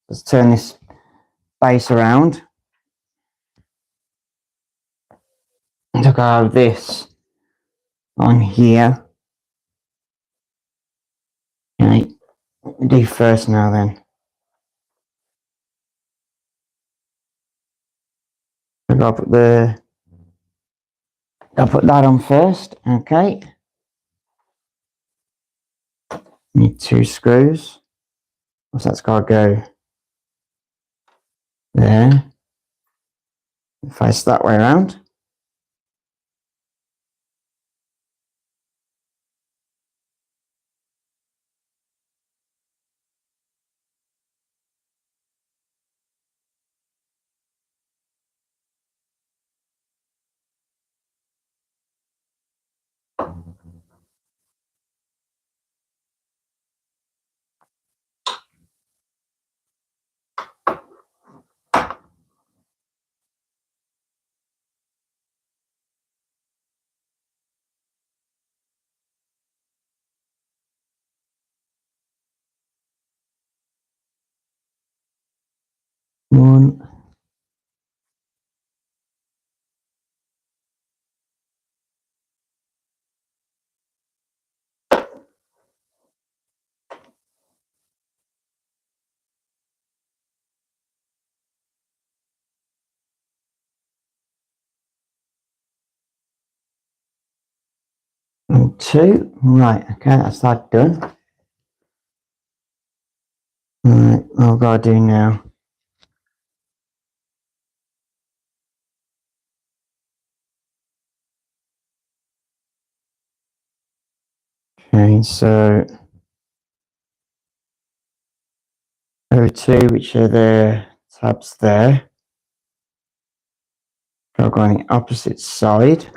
let's turn this base around. And I've got to have this on here. Okay, what we do first now then. I've got to put I'll put that on first, okay. Need 2 screws. So that's got to go there. Face that way around. 1, 2. Right, okay, that's that done. Right, what I've got to do now. Okay, so there are 2, which are the tabs there. I'll go on the opposite side.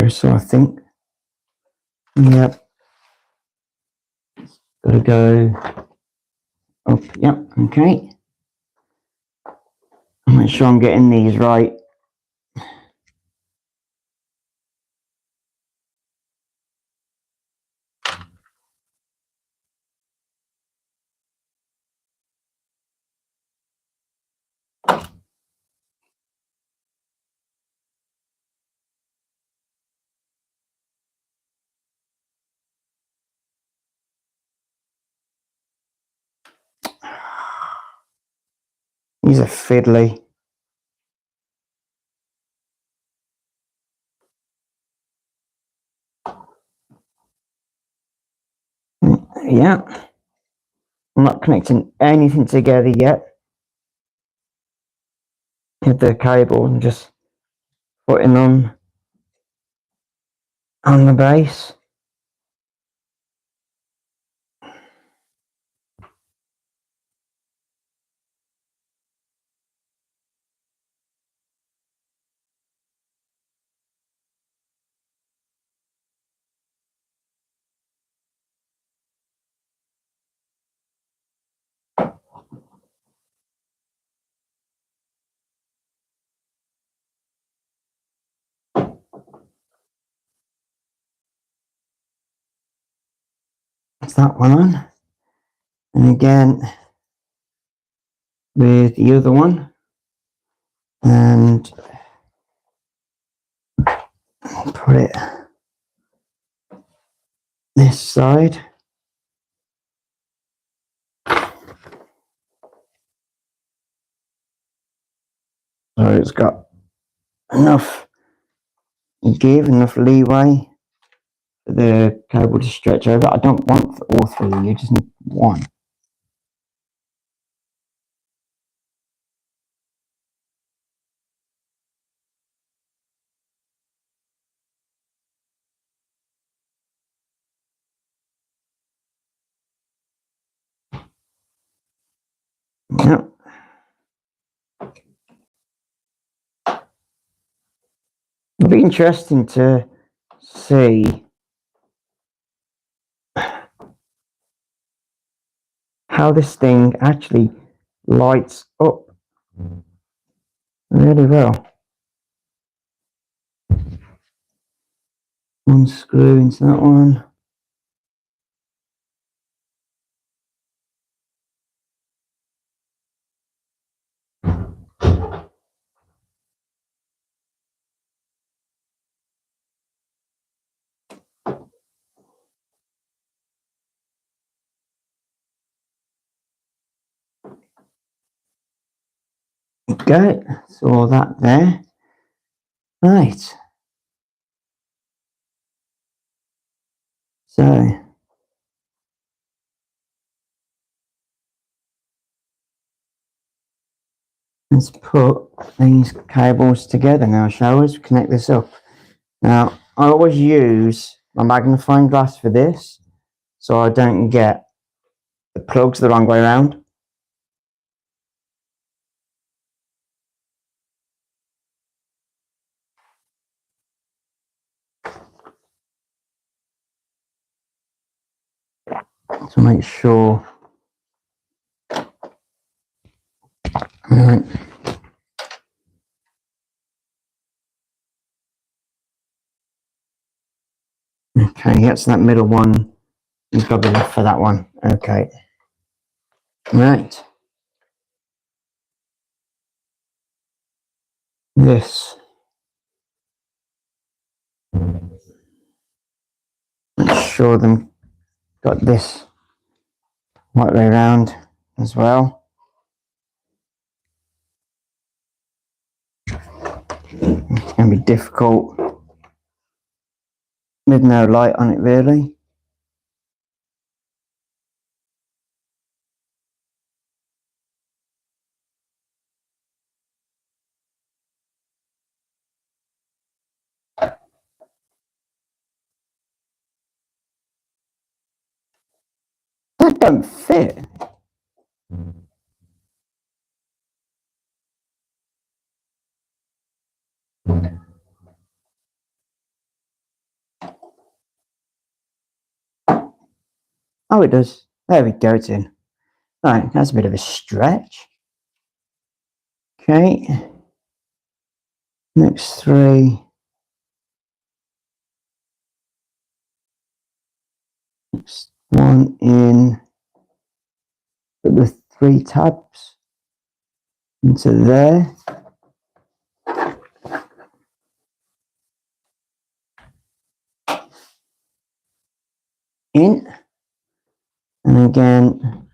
So I think, yep, gotta go up, yep, okay. Make sure I'm getting these right. These are fiddly. Yeah. I'm not connecting anything together yet with the cable. I'm just putting on the base. That's that one on. And again with the other one. And put it this side. So it's got enough give, enough leeway for the cable to stretch over. I don't want all 3, you just need 1. Yep. It'll be interesting to see how this thing actually lights up really well. One screw into that one. Okay, so all that there. Right. So let's put these cables together now, shall we? Connect this up. Now, I always use my magnifying glass for this, so I don't get The plug's the wrong way around. To make sure. Right. Okay, yes, that middle one is got to be left for that one. Okay. Right. This. Make sure them got this right way around as well. It's going to be difficult with no light on it, really. That don't fit. Oh, it does. There we go, it's in. Right, that's a bit of a stretch. Okay. Next three. Next one in. Put the 3 tabs into there. In. And again,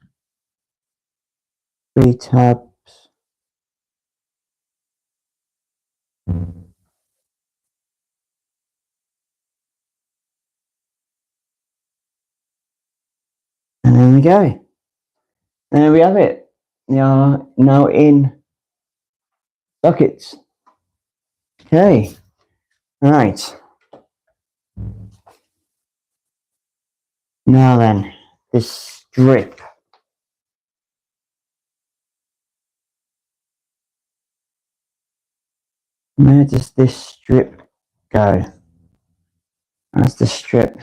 3 tabs. And there we go. There we have it. They are now in buckets. Okay. Right. Now then, this strip. Where does this strip go? That's the strip.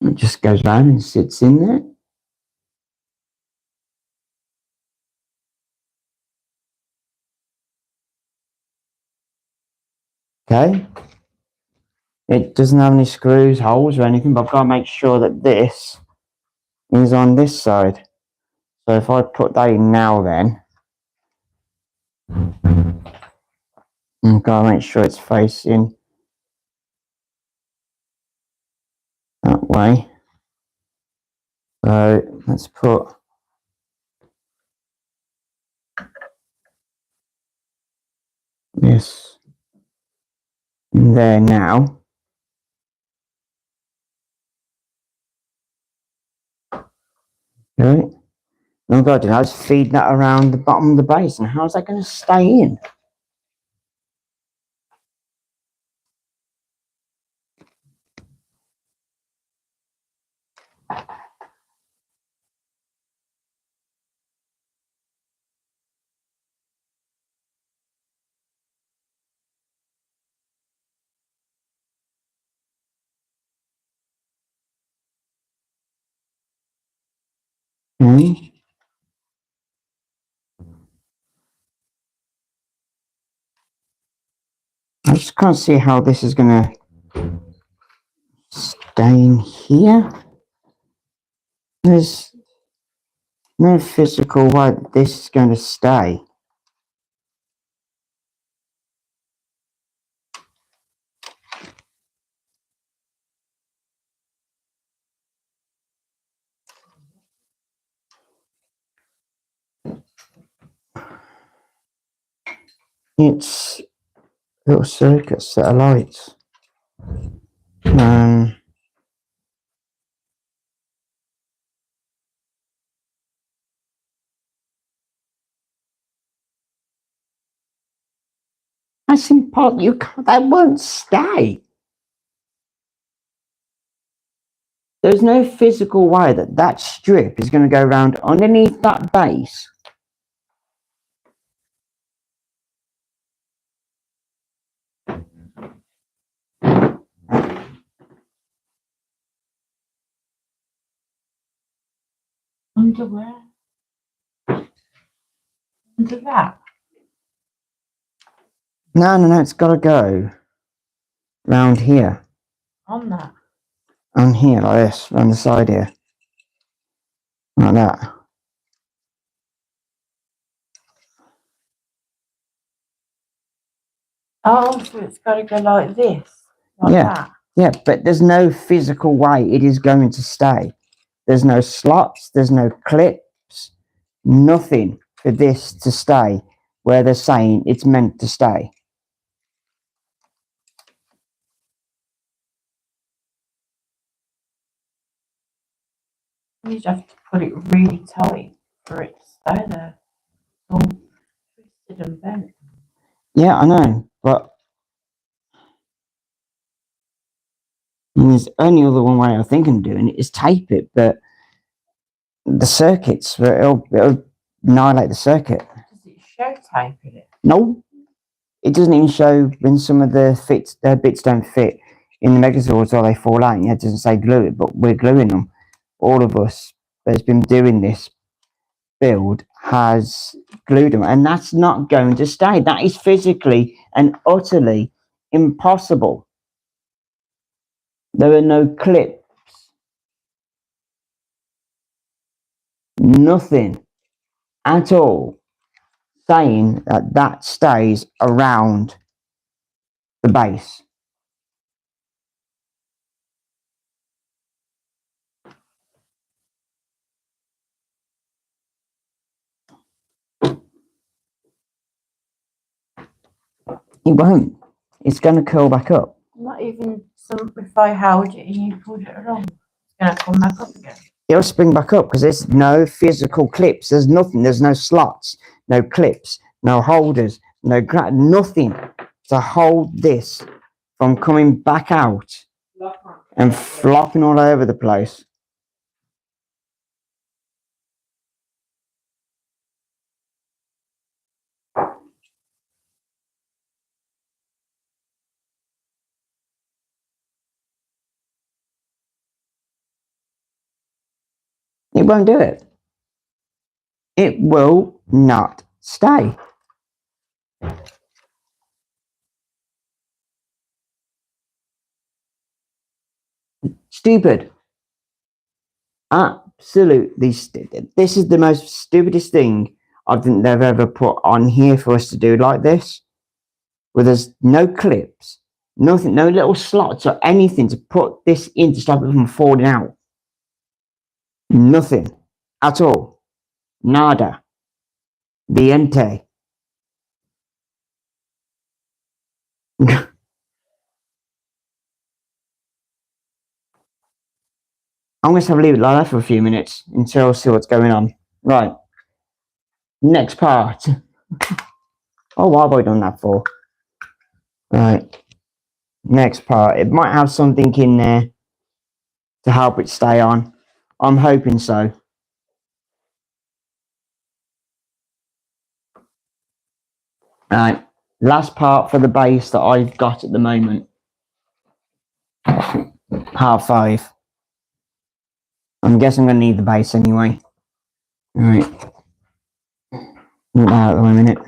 It just goes round and sits in there. Okay. It doesn't have any screws, holes, or anything, but I've got to make sure that this is on this side. So if I put that in now, then I've got to make sure it's facing that way. So let's put this in there now. Okay. Oh God, I just feed that around the bottom of the base, and how's that going to stay in? Okay. I just can't see how this is going to stay in here. There's no physical way that this is going to stay. It's little circuit set of lights. That's impossible. You can't, that won't stay. There's no physical way that that strip is going to go around underneath that base. Under where? Under that? No, it's got to go round here. On that? On here, like this, around the side here. Like that. Oh, so it's got to go like this? Like that? Yeah, but there's no physical way it is going to stay. There's no slots, there's no clips, nothing for this to stay where they're saying it's meant to stay. You just have to put it really tight for it to stay there. It's all twisted and bent. Yeah, I know, but there's only other one way I think of doing it is tape it, but the circuits, it'll annihilate the circuit. Does it show taping it? No, it doesn't even show when some of the bits don't fit in the megazords or they fall out. It doesn't say glue it, but we're gluing them. All of us that's been doing this build has glued them, and that's not going to stay. That is physically and utterly impossible. There are no clips, nothing at all saying that that stays around the base. It won't. It's going to curl back up. Not even if I held it and you pulled it along, it's going to come back up again. It'll spring back up because there's no physical clips. There's nothing. There's no slots, no clips, no holders, nothing to hold this from coming back out and flopping all over the place. It won't do it. It will not stay. Stupid. Absolutely stupid. This is the most stupidest thing I think they've ever put on here for us to do like this. Where there's no clips, nothing, no little slots or anything to put this in to stop it from falling out. Nothing at all. Nada. Diente. I'm going to have to leave it like that for a few minutes until I see what's going on. Right. Next part. Oh, what have I done that for? Right. Next part. It might have something in there to help it stay on. I'm hoping so. Right. Last part for the base that I've got at the moment. Part 5. I'm guessing I'm going to need the base anyway. Alright. Move that out of the way a minute.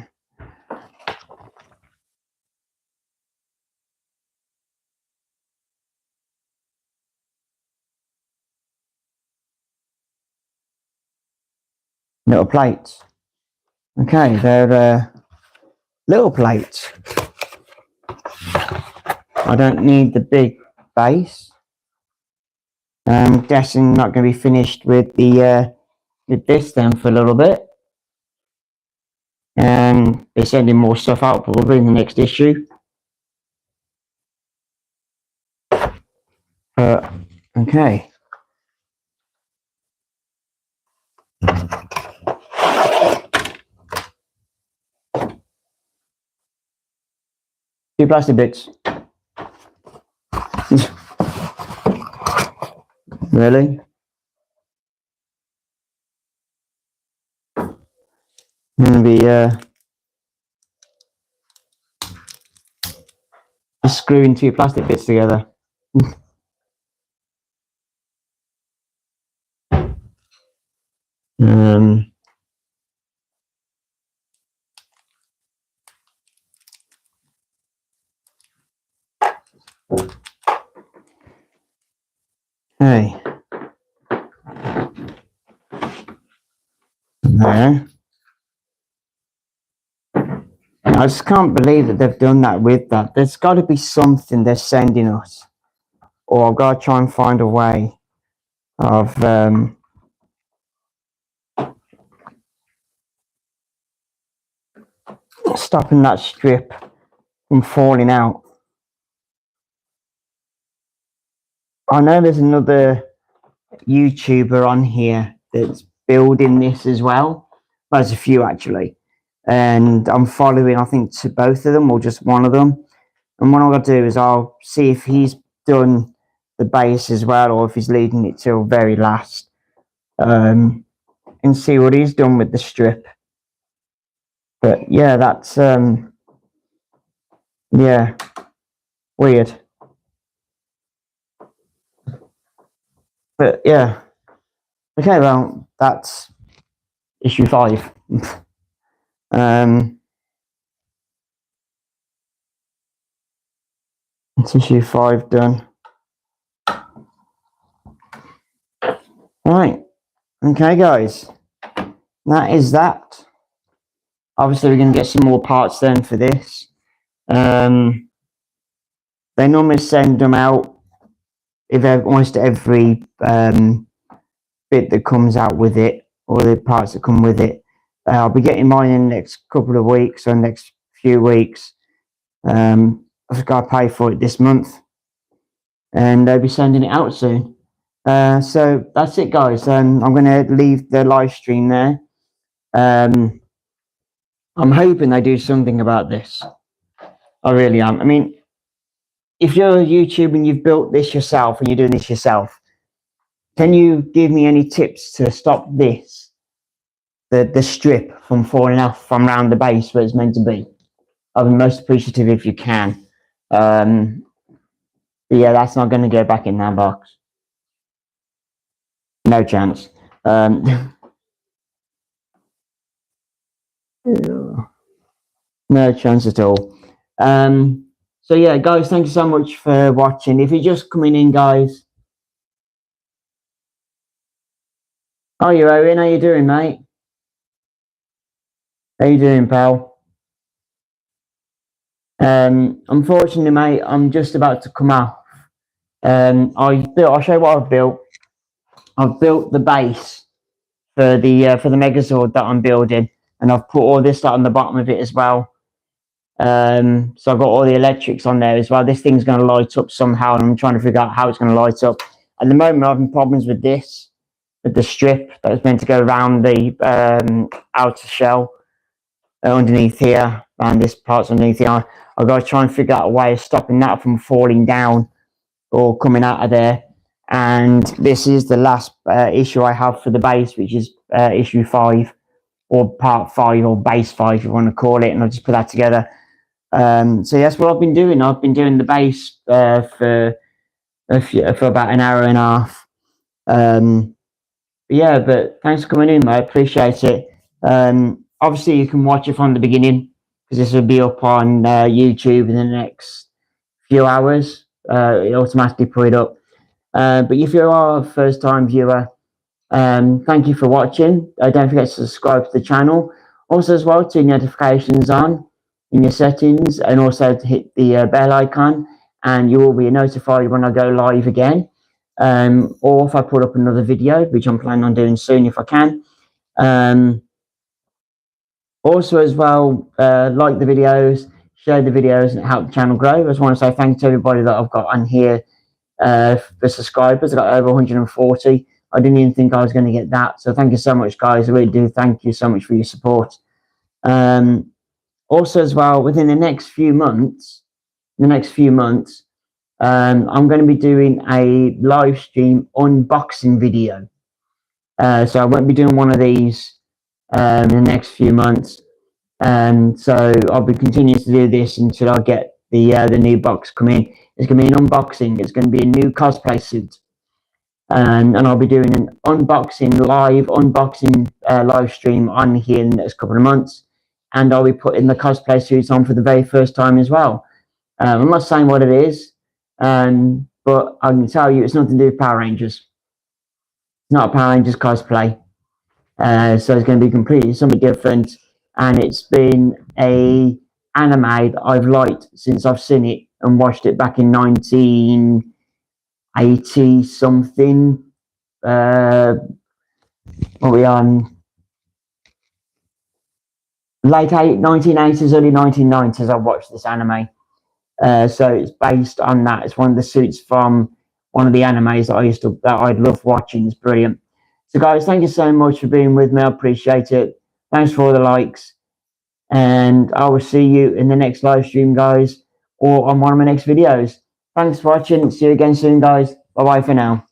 Little plates. Okay, they're little plates. I don't need the big base. I'm guessing not going to be finished with the with this then for a little bit. They're sending more stuff out probably in the next issue. Okay. Two plastic bits. Really? Maybe just screwing two plastic bits together. Hey. There. I just can't believe that they've done that with that. There's got to be something they're sending us, or I've got to try and find a way of stopping that strip from falling out. I know there's another YouTuber on here that's building this as well. There's a few actually, and I'm following, I think, to both of them or just one of them. And what I'm going to do is I'll see if he's done the base as well, or if he's leaving it till very last, and see what he's done with the strip. But yeah, that's yeah, weird. But yeah, okay, well, that's issue 5. It's issue 5 done. Right, okay, guys, that is that. Obviously, we're going to get some more parts then for this. They normally send them out if almost every bit that comes out with it, or the parts that come with it. I'll be getting mine in the next couple of weeks or next few weeks. I've got to pay for it this month, and they'll be sending it out soon. So that's it, guys. I'm going to leave the live stream there. I'm hoping they do something about this. I really am. I mean, if you're a YouTuber and you've built this yourself and you're doing this yourself, can you give me any tips to stop this, the strip from falling off from around the base where it's meant to be? I'll be most appreciative if you can. But yeah, that's not going to go back in that box. No chance. No chance at all. So yeah, guys, thank you so much for watching. If you're just coming in, guys. Oh, you Owen, how you doing, mate? How you doing, pal? Unfortunately, mate, I'm just about to come off. I'll show you what I've built. I've built the base for the megazord that I'm building, and I've put all this on the bottom of it as well. So I've got all the electrics on there as well. This thing's going to light up somehow, and I'm trying to figure out how it's going to light up. At the moment, I'm having problems with this, with the strip that's meant to go around the outer shell underneath here, and this part's underneath here. I've got to try and figure out a way of stopping that from falling down or coming out of there. And this is the last issue I have for the base, which is issue 5, or part 5, or base 5, if you want to call it. And I'll just put that together. So that's what I've been doing. I've been doing the base for about an hour and a half. Yeah, but thanks for coming in, mate. I appreciate it. Obviously, you can watch it from the beginning, because this will be up on YouTube in the next few hours. It automatically put it up. But if you are a first-time viewer, thank you for watching. Don't forget to subscribe to the channel. Also, as well, turn notifications on in your settings, and also to hit the bell icon, and you will be notified when I go live again, or if I put up another video, which I'm planning on doing soon if I can. Also, as well, like the videos, share the videos, and help the channel grow. I just want to say thank you to everybody that I've got on here for subscribers. I got over 140. I didn't even think I was going to get that. So thank you so much, guys. I really do thank you so much for your support. Also, as well, within the next few months, I'm going to be doing a live stream unboxing video. So I won't be doing one of these in the next few months. So I'll be continuing to do this until I get the new box come in. It's going to be an unboxing. It's going to be a new cosplay suit. And I'll be doing an live unboxing live stream on here in the next couple of months. And I'll be putting the cosplay suits on for the very first time as well. I'm not saying what it is, but I can tell you it's nothing to do with Power Rangers. It's not a Power Rangers cosplay. So it's going to be completely something different. And it's been a anime that I've liked since I've seen it and watched it back in 1980 something. What are we on? Late 1980s, early 1990s. I watched this anime. So it's based on that. It's one of the suits from one of the animes that I'd love watching. It's brilliant. So guys, thank you so much for being with me. I appreciate it. Thanks for all the likes. And I will see you in the next live stream, guys, or on one of my next videos. Thanks for watching. See you again soon, guys. Bye-bye for now.